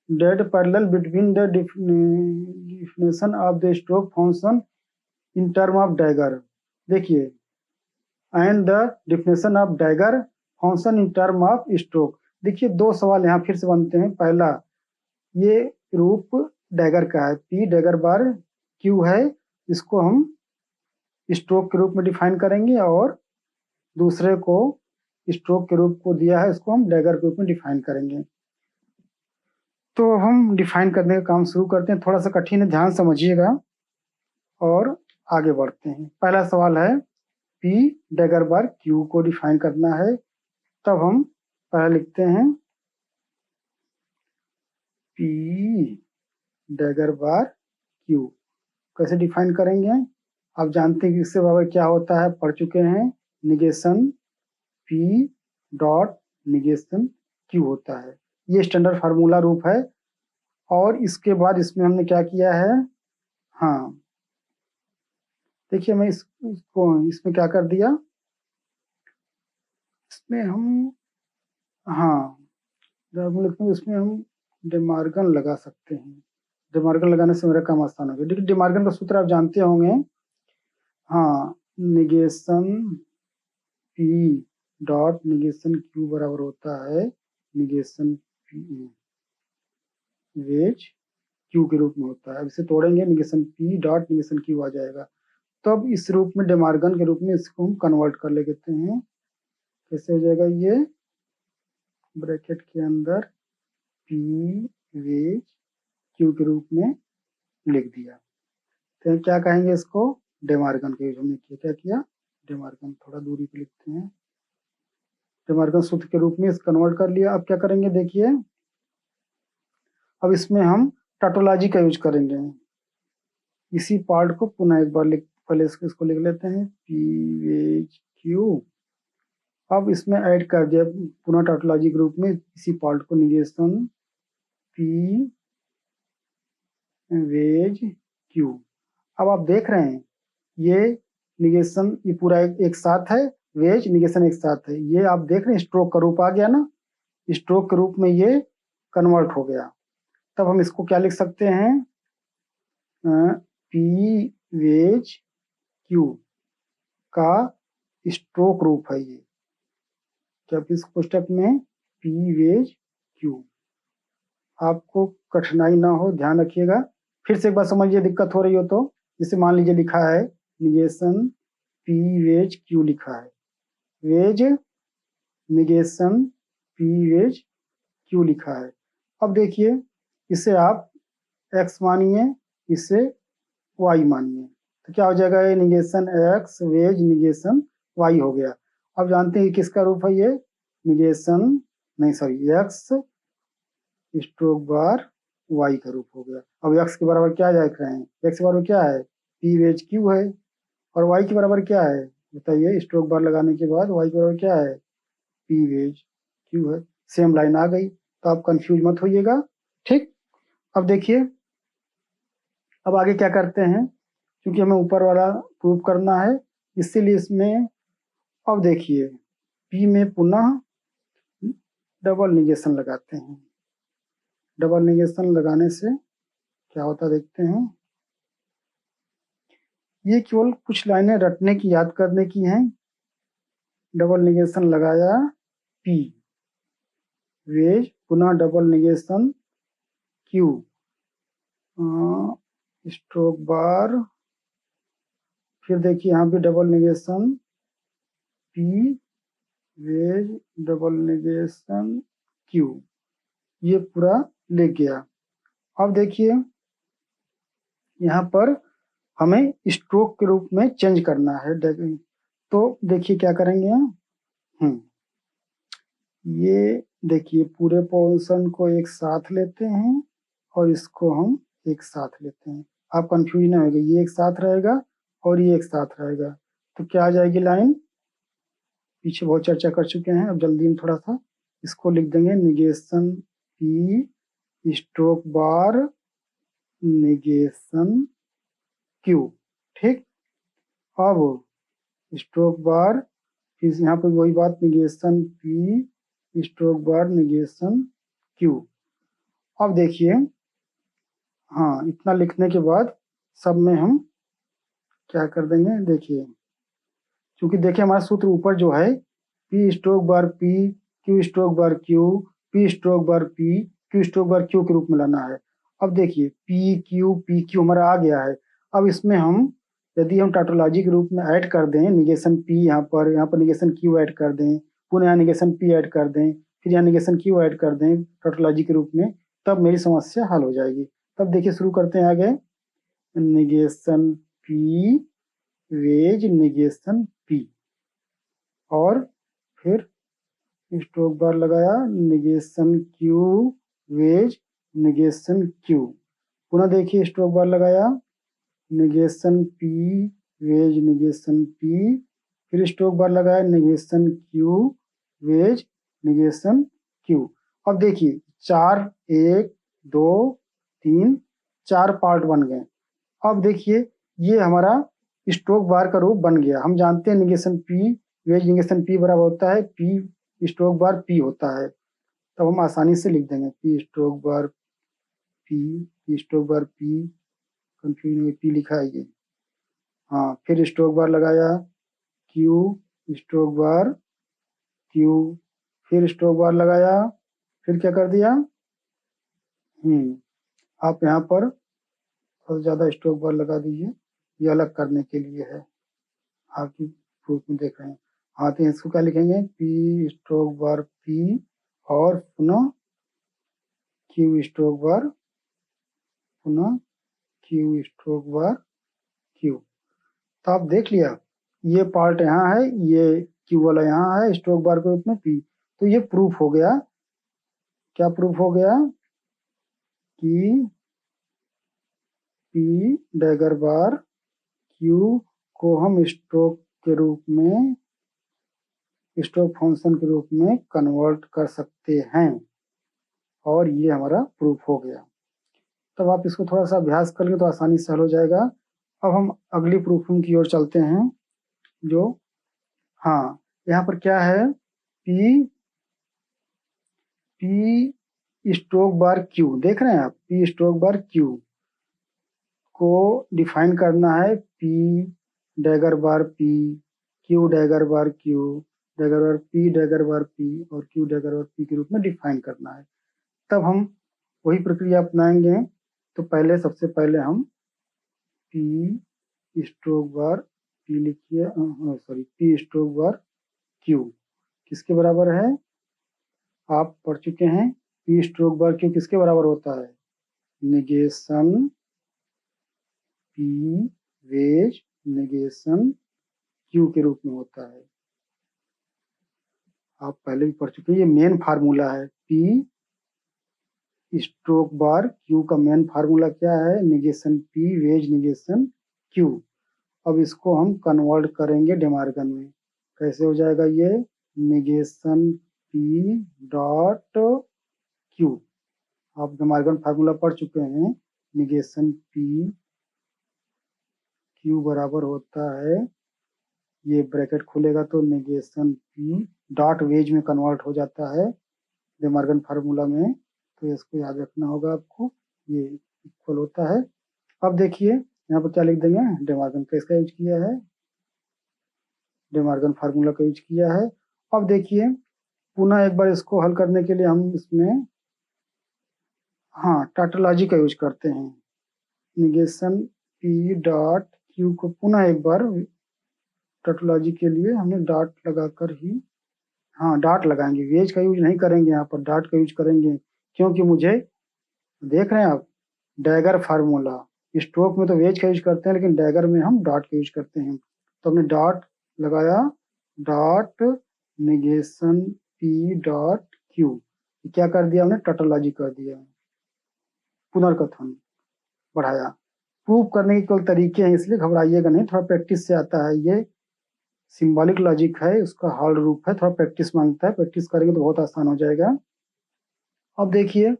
that parallel between the definition of the stroke function in term of dagger। देखिए and the definition of dagger function in term of stroke। देखिए दो सवाल यहाँ फिर से बनते हैं। पहला, ये रूप डैगर का है, पी डैगर बार क्यू है, इसको हम स्ट्रोक के रूप में डिफाइन करेंगे, और दूसरे को स्ट्रोक के रूप को दिया है, इसको हम डैगर के रूप में डिफाइन करेंगे। तो हम डिफाइन करने का काम शुरू करते हैं। थोड़ा सा कठिन है, ध्यान समझिएगा और आगे बढ़ते हैं। पहला सवाल है पी डैगर बार क्यू को डिफाइन करना है। तब हम पहले लिखते हैं पी डैगर बार क्यू। कैसे डिफाइन करेंगे, आप जानते हैं कि इससे बराबर क्या होता है, पढ़ चुके हैं, negation P dot negation Q होता है। ये स्टैंडर्ड फार्मूला रूप है। और इसके बाद इसमें हमने क्या किया है, हाँ देखिए मैं इसको इसमें क्या कर दिया, इसमें हम इसमें हम डेमार्गन लगा सकते हैं। डेमार्गन लगाने से मेरा काम आसान हो गया। देखिए डेमार्गन का सूत्र आप जानते होंगे, हाँ, negation P dot negation Q बराबर होता है निगेशन पी वेज क्यू के रूप में होता है। अब इसे तोड़ेंगे, negation P dot negation Q आ जाएगा। तब इस रूप में डेमार्गन के रूप में इसको हम कन्वर्ट कर लेते हैं। कैसे हो जाएगा, ये ब्रैकेट के अंदर पी वेज क्यू के रूप में लिख दिया। तो क्या कहेंगे इसको, डेमार्गन के रूप में किया। क्या किया, डेमार्गन, थोड़ा दूरी पे लिखते हैं, डेमार्गन सूत्र के रूप में इस कन्वर्ट कर लिया। अब क्या करेंगे, देखिए अब इसमें हम टाटोलॉजी का यूज करेंगे। इसी पार्ट को पुनः एक बार पहले इसको लिख लेते हैं, पी वेज क्यू। अब इसमें ऐड कर दिया पुनः टाटोलॉजी के रूप में इसी पार्ट को, निगेशन पी वेज क्यू। अब आप देख रहे हैं ये निगेशन, ये पूरा एक साथ है, वेज निगेशन एक साथ है। ये आप देख रहे हैं स्ट्रोक का रूप आ गया ना, स्ट्रोक के रूप में ये कन्वर्ट हो गया। तब हम इसको क्या लिख सकते हैं, पी वेज क्यू का स्ट्रोक रूप है ये। क्या इस पुस्तक में पी वेज क्यू। आपको कठिनाई ना हो, ध्यान रखिएगा। फिर से एक बार समझिए, दिक्कत हो रही हो तो, जैसे मान लीजिए लिखा है निगेशन पी वेज क्यू लिखा है, wedge negation P wedge Q लिखा है। अब देखिए इसे आप x मानिए, इसे y मानिए, तो क्या हो जाएगा, ये negation x wedge negation y हो गया। अब जानते हैं किसका रूप है ये, निगेशन नहीं सॉरी x स्ट्रोक बार y का रूप हो गया। अब x के बराबर क्या देख रहे हैं, x के बराबर क्या है, p वेज q है, और y के बराबर क्या है बताइए, स्ट्रोक बार लगाने के बाद y के बराबर क्या है, p वेज q है। सेम लाइन आ गई, तो आप कंफ्यूज मत होइएगा, ठीक। अब देखिए अब आगे क्या करते हैं, क्योंकि हमें ऊपर वाला प्रूव करना है, इसीलिए इसमें अब देखिए p में पुनः डबल निगेशन लगाते हैं। डबल निगेशन लगाने से क्या होता देखते हैं, ये केवल कुछ लाइनें रटने की, याद करने की हैं। डबल निगेशन लगाया p वेज, पुनः double negation q, stroke bar, फिर देखिए यहाँ पे double negation p wedge double negation q, ये पूरा लिख गया। अब देखिए यहाँ पर हमें स्ट्रोक के रूप में चेंज करना है। तो देखिए क्या करेंगे हम, ये देखिए पूरे पोर्शन को एक साथ लेते हैं और इसको हम एक साथ लेते हैं। आप कंफ्यूज ना होगा, ये एक साथ रहेगा और ये एक साथ रहेगा, तो क्या आ जाएगी लाइन, पीछे बहुत चर्चा कर चुके हैं, अब जल्दी में थोड़ा सा इसको लिख देंगे, निगेशन पी स्ट्रोक बार निगेशन क्यू। ठीक, अब स्ट्रोक बार, फिर यहाँ पर वही बात, निगेशन पी स्ट्रोक बार निगेशन क्यू। अब देखिए, हाँ इतना लिखने के बाद सब में हम क्या कर देंगे, देखिए क्योंकि देखिए हमारा सूत्र ऊपर जो है P stroke bar P Q stroke bar Q, P stroke bar P Q stroke bar Q के रूप में लाना है। अब देखिए पी क्यू हमारा आ गया है। अब इसमें हम यदि हम टाटोलॉजी के रूप में ऐड कर दें निगेशन पी, यहाँ पर निगेशन क्यू ऐड कर दें, पुनः यहाँ निगेशन पी ऐड कर दें, फिर यहाँ निगेशन क्यू ऐड कर दें टाटोलॉजी के रूप में, तब मेरी समस्या हल हो जाएगी। तब देखिए शुरू करते हैं आगे, negation P wedge negation P, और फिर स्ट्रोक बार लगाया, negation Q wedge negation Q, पुनः देखिए स्ट्रोक बार लगाया, negation P wedge negation P, फिर स्ट्रोक बार लगाया, negation Q wedge negation Q. अब देखिए 4 1 2 3 4 पार्ट बन गए। अब देखिए ये हमारा स्ट्रोक बार का रूप बन गया। हम जानते हैं negation P wedge negation P बराबर होता है पी स्ट्रोक बार पी होता है, तब हम आसानी से लिख देंगे P stroke bar P stroke bar P, confusion में पी लिखा है ये, हाँ फिर स्ट्रोक बार लगाया, क्यू स्ट्रोक बार क्यू, फिर स्ट्रोक बार लगाया, फिर क्या कर दिया, आप यहाँ पर थोड़ा ज़्यादा स्ट्रोक बार लगा दीजिए, ये अलग करने के लिए है, आपकी प्रूफ में देख रहे हैं। हाँ तो इसको क्या लिखेंगे, पी स्ट्रोक बार पी और पुनः क्यू स्ट्रोक बार, पुनः क्यू स्ट्रोक बार क्यू। तो आप देख लिया, ये पार्ट यहाँ है, ये क्यू वाला यहाँ है स्ट्रोक बार के रूप में पी, तो ये प्रूफ हो गया। क्या प्रूफ हो गया कि पी डैगर बार क्यू को हम स्ट्रोक के रूप में, स्ट्रोक फंक्शन के रूप में कन्वर्ट कर सकते हैं, और ये हमारा प्रूफ हो गया। तब आप इसको थोड़ा सा अभ्यास कर लें तो आसानी से हल हो जाएगा। अब हम अगली प्रूफिंग की ओर चलते हैं, जो हाँ यहाँ पर क्या है, पी स्ट्रोक बार क्यू, देख रहे हैं आप, पी स्ट्रोक बार क्यू को डिफाइन करना है पी डैगर बार पी क्यू डैगर बार क्यू डैगर बार पी डैगर बार पी और क्यू डैगर बार पी के रूप में डिफाइन करना है। तब हम वही प्रक्रिया अपनाएंगे। तो पहले सबसे पहले हम पी स्ट्रोक बार पी लिखिए, sorry P stroke bar Q किसके बराबर है, आप पढ़ चुके हैं, पी स्ट्रोक बार क्यू किसके बराबर होता है, negation P wedge negation Q के रूप में होता है। आप पहले भी पढ़ चुके हैं, ये मेन फार्मूला है, पी स्ट्रोक बार क्यू का मेन फार्मूला क्या है, negation P wedge negation Q. अब इसको हम कन्वर्ट करेंगे डेमार्गन में, कैसे हो जाएगा ये, निगेशन पी डॉट क्यू, आप डेमार्गन फार्मूला पढ़ चुके हैं, निगेशन पी क्यू बराबर होता है, ये ब्रैकेट खुलेगा तो निगेशन पी डॉट वेज में कन्वर्ट हो जाता है डेमार्गन फार्मूला में, तो इसको याद रखना होगा आपको, ये इक्वल होता है। अब देखिए यहाँ पर क्या लिख देंगे, डेमार्गन का इसका यूज किया है, डेमार्गन फार्मूला का यूज किया है। अब देखिए पुनः एक बार इसको हल करने के लिए हम इसमें हाँ टाटोलॉजी का यूज करते हैं, निगेशन पी डॉट क्यू को पुनः एक बार टाटोलॉजी के लिए हमने डॉट लगाकर ही, हाँ डॉट लगाएंगे, वेज का यूज नहीं करेंगे, यहाँ पर डॉट का यूज करेंगे, क्योंकि मुझे देख रहे हैं आप डैगर फार्मूला, स्ट्रोक में तो वेज का यूज करते हैं, लेकिन डैगर में हम डॉट का यूज करते हैं। तो हमने डॉट लगाया, dot negation P dot Q, क्या कर दिया हमने, टोटोलॉजी कर दिया, पुनर्कथन बढ़ाया। प्रूव करने के केवल तरीके हैं, इसलिए घबराइएगा नहीं, थोड़ा प्रैक्टिस से आता है। ये सिंबॉलिक लॉजिक है, उसका हार्ड रूप है, थोड़ा प्रैक्टिस मांगता है, प्रैक्टिस करेंगे तो बहुत आसान हो जाएगा। अब देखिए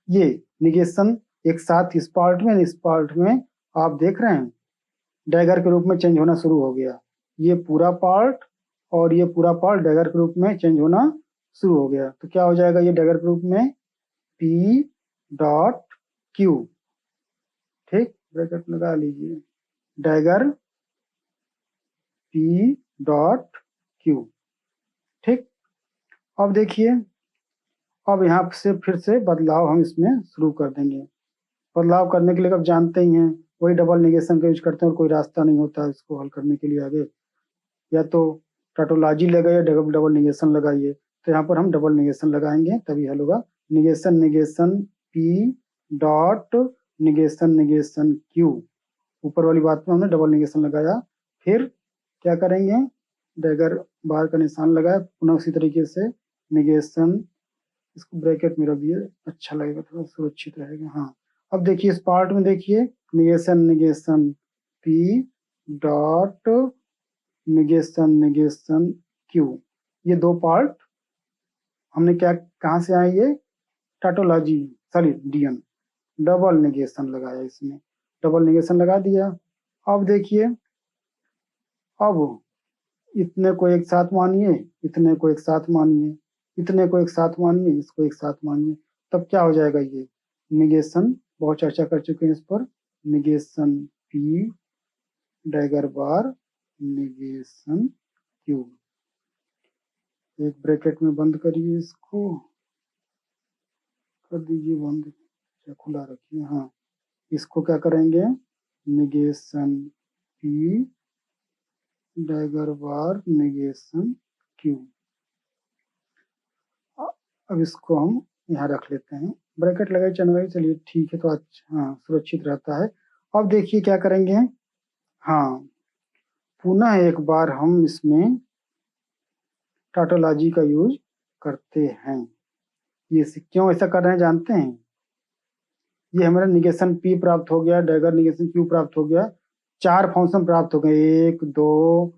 ये निगेशन एक साथ इस पार्ट में आप देख रहे हैं डैगर के रूप में चेंज होना शुरू हो गया। ये पूरा पार्ट और ये पूरा पार्ट डैगर के रूप में चेंज होना शुरू हो गया। तो क्या हो जाएगा ये डैगर के रूप में, पी डॉट क्यू, ठीक, ब्रैकेट लगा लीजिए, डैगर पी डॉट क्यू, ठीक। अब देखिए, अब यहाँ से फिर से बदलाव हम इसमें शुरू कर देंगे। बदलाव करने के लिए अब जानते ही हैं, वही डबल निगेशन का यूज करते हैं और कोई रास्ता नहीं होता है इसको हल करने के लिए आगे, या तो टोटोलॉजी लगाइए, डबल डबल निगेशन लगाइए। तो यहाँ पर हम डबल निगेशन लगाएंगे तभी हल होगा। Negation negation P dot negation negation Q, ऊपर वाली बात में हमने डबल निगेशन लगाया। फिर क्या करेंगे, डैगर बार का निशान लगाया, पुनः उसी तरीके से निगेशन, इसको ब्रैकेट में रख दिए, अच्छा लगेगा, थोड़ा सुरक्षित रहेगा। हाँ, अब देखिए इस पार्ट में देखिए negation negation P dot negation negation Q, ये दो पार्ट हमने क्या, कहाँ से आए ये, टाटोलॉजी, सॉरी डीएन, डबल निगेशन लगाया, इसमें डबल निगेशन लगा दिया। अब देखिए, अब इतने को एक साथ मानिए, इतने को एक साथ मानिए, इतने को एक साथ मानिए, इसको एक साथ मानिए, तब क्या हो जाएगा ये निगेशन, बहुत चर्चा कर चुके हैं इस पर, negation P dagger bar negation Q, एक ब्रैकेट में बंद करिए, इसको कर दीजिए बंद या खुला रखिए। हाँ, इसको क्या करेंगे, negation P dagger bar negation Q. अब इसको हम यहाँ रख लेते हैं, ब्रैकेट लगाई चलवाई, चलिए ठीक है, तो अच्छा, हाँ सुरक्षित रहता है। अब देखिए क्या करेंगे, हाँ पुनः एक बार हम इसमें टाटोलॉजी का यूज करते हैं। ये क्यों ऐसा कर रहे हैं जानते हैं, ये हमारा निगेशन पी प्राप्त हो गया, डैगर निगेशन क्यू प्राप्त हो गया, चार फंक्शन प्राप्त हो गए, 1 2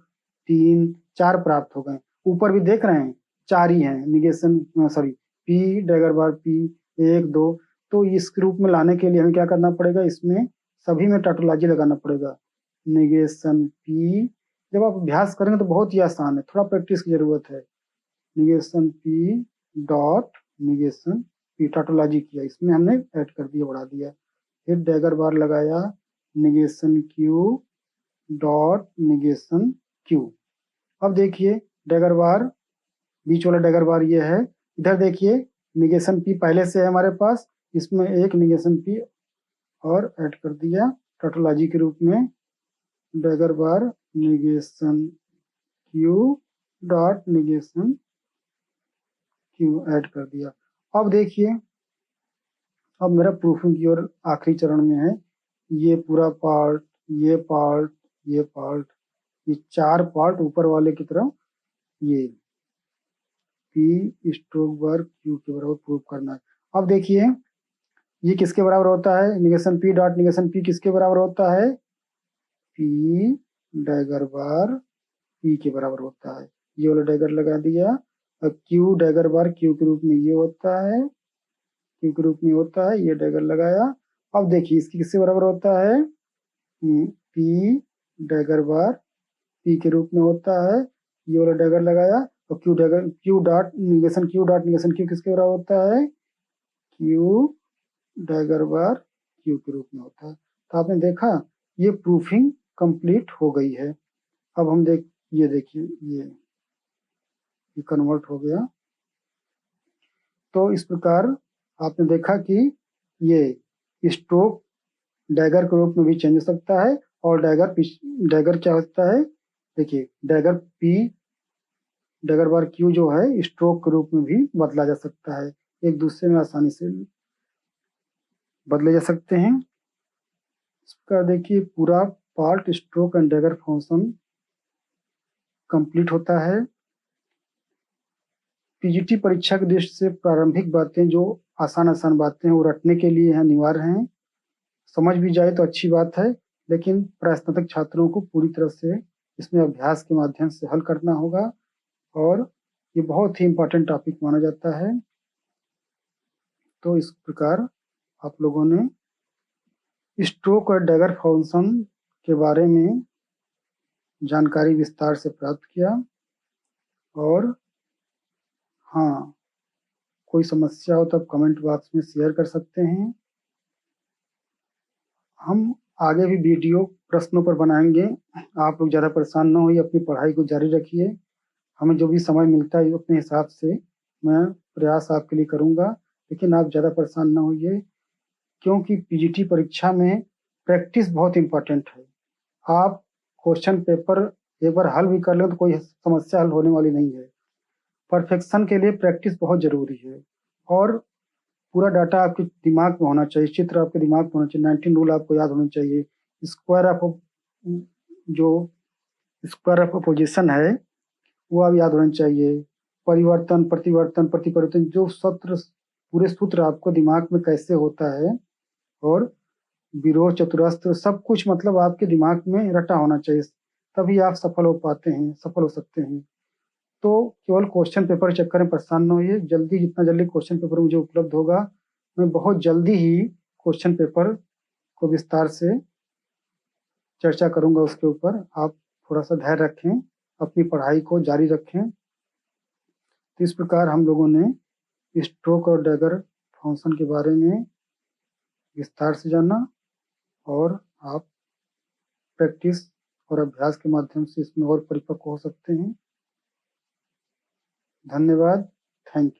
3 4 प्राप्त हो गए। ऊपर भी देख रहे हैं चार ही हैं, निगेशन सॉरी पी डैगर बार पी 1 2। तो इस रूप में लाने के लिए हमें क्या करना पड़ेगा, इसमें सभी में टाटोलॉजी लगाना पड़ेगा। निगेशन पी, जब आप अभ्यास करेंगे तो बहुत ही आसान है, थोड़ा प्रैक्टिस की जरूरत है। Negation P dot negation P, tautology किया, इसमें हमने ऐड कर दिया, बढ़ा दिया। फिर डैगर बार लगाया, negation Q dot negation Q. अब देखिए डैगर बार, बीच वाला डैगर बार ये है, इधर देखिए निगेशन पी पहले से है हमारे पास, इसमें एक निगेशन पी और ऐड कर दिया टाटोलॉजी के रूप में, dagger bar negation Q dot negation Q add कर दिया। अब देखिए, अब मेरा प्रूफिंग की ओर आखिरी चरण में है, ये पूरा पार्ट, ये पार्ट, ये पार्ट, ये चार पार्ट ऊपर वाले की तरफ, ये पी स्ट्रोक बार क्यू के बराबर प्रूफ करना है। अब देखिए ये किसके बराबर होता है, negation P dot negation P किसके बराबर होता है, पी डैगर बार पी के बराबर होता है। ये वाला डैगर लगा दिया, और क्यू डैगर बार क्यू के रूप में ये होता है, क्यू के रूप में होता है, ये डैगर लगाया। अब देखिए इसकी किससे बराबर होता है, पी डैगर बार पी के रूप में होता है, ये वाला डैगर लगाया, और Q dagger Q dot negation Q किसके बराबर होता है, क्यू डैगर बार क्यू के रूप में होता है। तो आपने देखा ये प्रूफिंग कंप्लीट हो गई है। अब हम ये देखिए ये कन्वर्ट हो गया। तो इस प्रकार आपने देखा कि ये स्ट्रोक डैगर के रूप में भी चेंज हो सकता है, और डैगर क्या होता है, देखिए डैगर पी डैगर बार क्यू जो है स्ट्रोक के रूप में भी बदला जा सकता है, एक दूसरे में आसानी से बदले जा सकते हैं। इसका देखिए पूरा part stroke and dagger function complete होता है। पीजीटी परीक्षा की दृष्टि से प्रारंभिक बातें जो आसान बातें हैं वो रटने के लिए अनिवार्य हैं। समझ भी जाए तो अच्छी बात है, लेकिन प्रस्नातक छात्रों को पूरी तरह से इसमें अभ्यास के माध्यम से हल करना होगा और ये बहुत ही इम्पोर्टेंट टॉपिक माना जाता है। तो इस प्रकार आप लोगों ने स्ट्रोक और डैगर फंक्शन के बारे में जानकारी विस्तार से प्राप्त किया। और हाँ, कोई समस्या हो तो आप कमेंट बॉक्स में शेयर कर सकते हैं। हम आगे भी वीडियो प्रश्नों पर बनाएंगे। आप लोग ज़्यादा परेशान ना होइए, अपनी पढ़ाई को जारी रखिए। हमें जो भी समय मिलता है अपने हिसाब से मैं प्रयास आपके लिए करूँगा, लेकिन आप ज़्यादा परेशान ना होइए, क्योंकि पीजीटी परीक्षा में प्रैक्टिस बहुत इम्पोर्टेंट है। आप क्वेश्चन पेपर एक बार हल भी कर लें तो कोई समस्या हल होने वाली नहीं है। परफेक्शन के लिए प्रैक्टिस बहुत ज़रूरी है और पूरा डाटा आपके दिमाग में होना चाहिए, चित्र आपके दिमाग में होना चाहिए। 19 रूल आपको याद होना चाहिए। स्क्वायर ऑफ जो स्क्वायर ऑफ अपोजिशन है वो आप याद होना चाहिए। परिवर्तन, प्रतिवर्तन, प्रतिपरिवर्तन, जो सूत्र, पूरे सूत्र आपको दिमाग में कैसे होता है, और विरोध, चतुरस्र, सब कुछ मतलब आपके दिमाग में रटा होना चाहिए, तभी आप सफल हो पाते हैं, सफल हो सकते हैं। तो केवल क्वेश्चन पेपर के चक्कर में परेशान न होइए। जल्दी, जितना जल्दी क्वेश्चन पेपर मुझे उपलब्ध होगा, मैं बहुत जल्दी ही क्वेश्चन पेपर को विस्तार से चर्चा करूंगा उसके ऊपर। आप थोड़ा सा धैर्य रखें, अपनी पढ़ाई को जारी रखें। तो इस प्रकार हम लोगों ने स्ट्रोक और डैगर फंक्शन के बारे में विस्तार से जाना और आप प्रैक्टिस और अभ्यास के माध्यम से इसमें और परिपक्व हो सकते हैं। धन्यवाद। Thank you.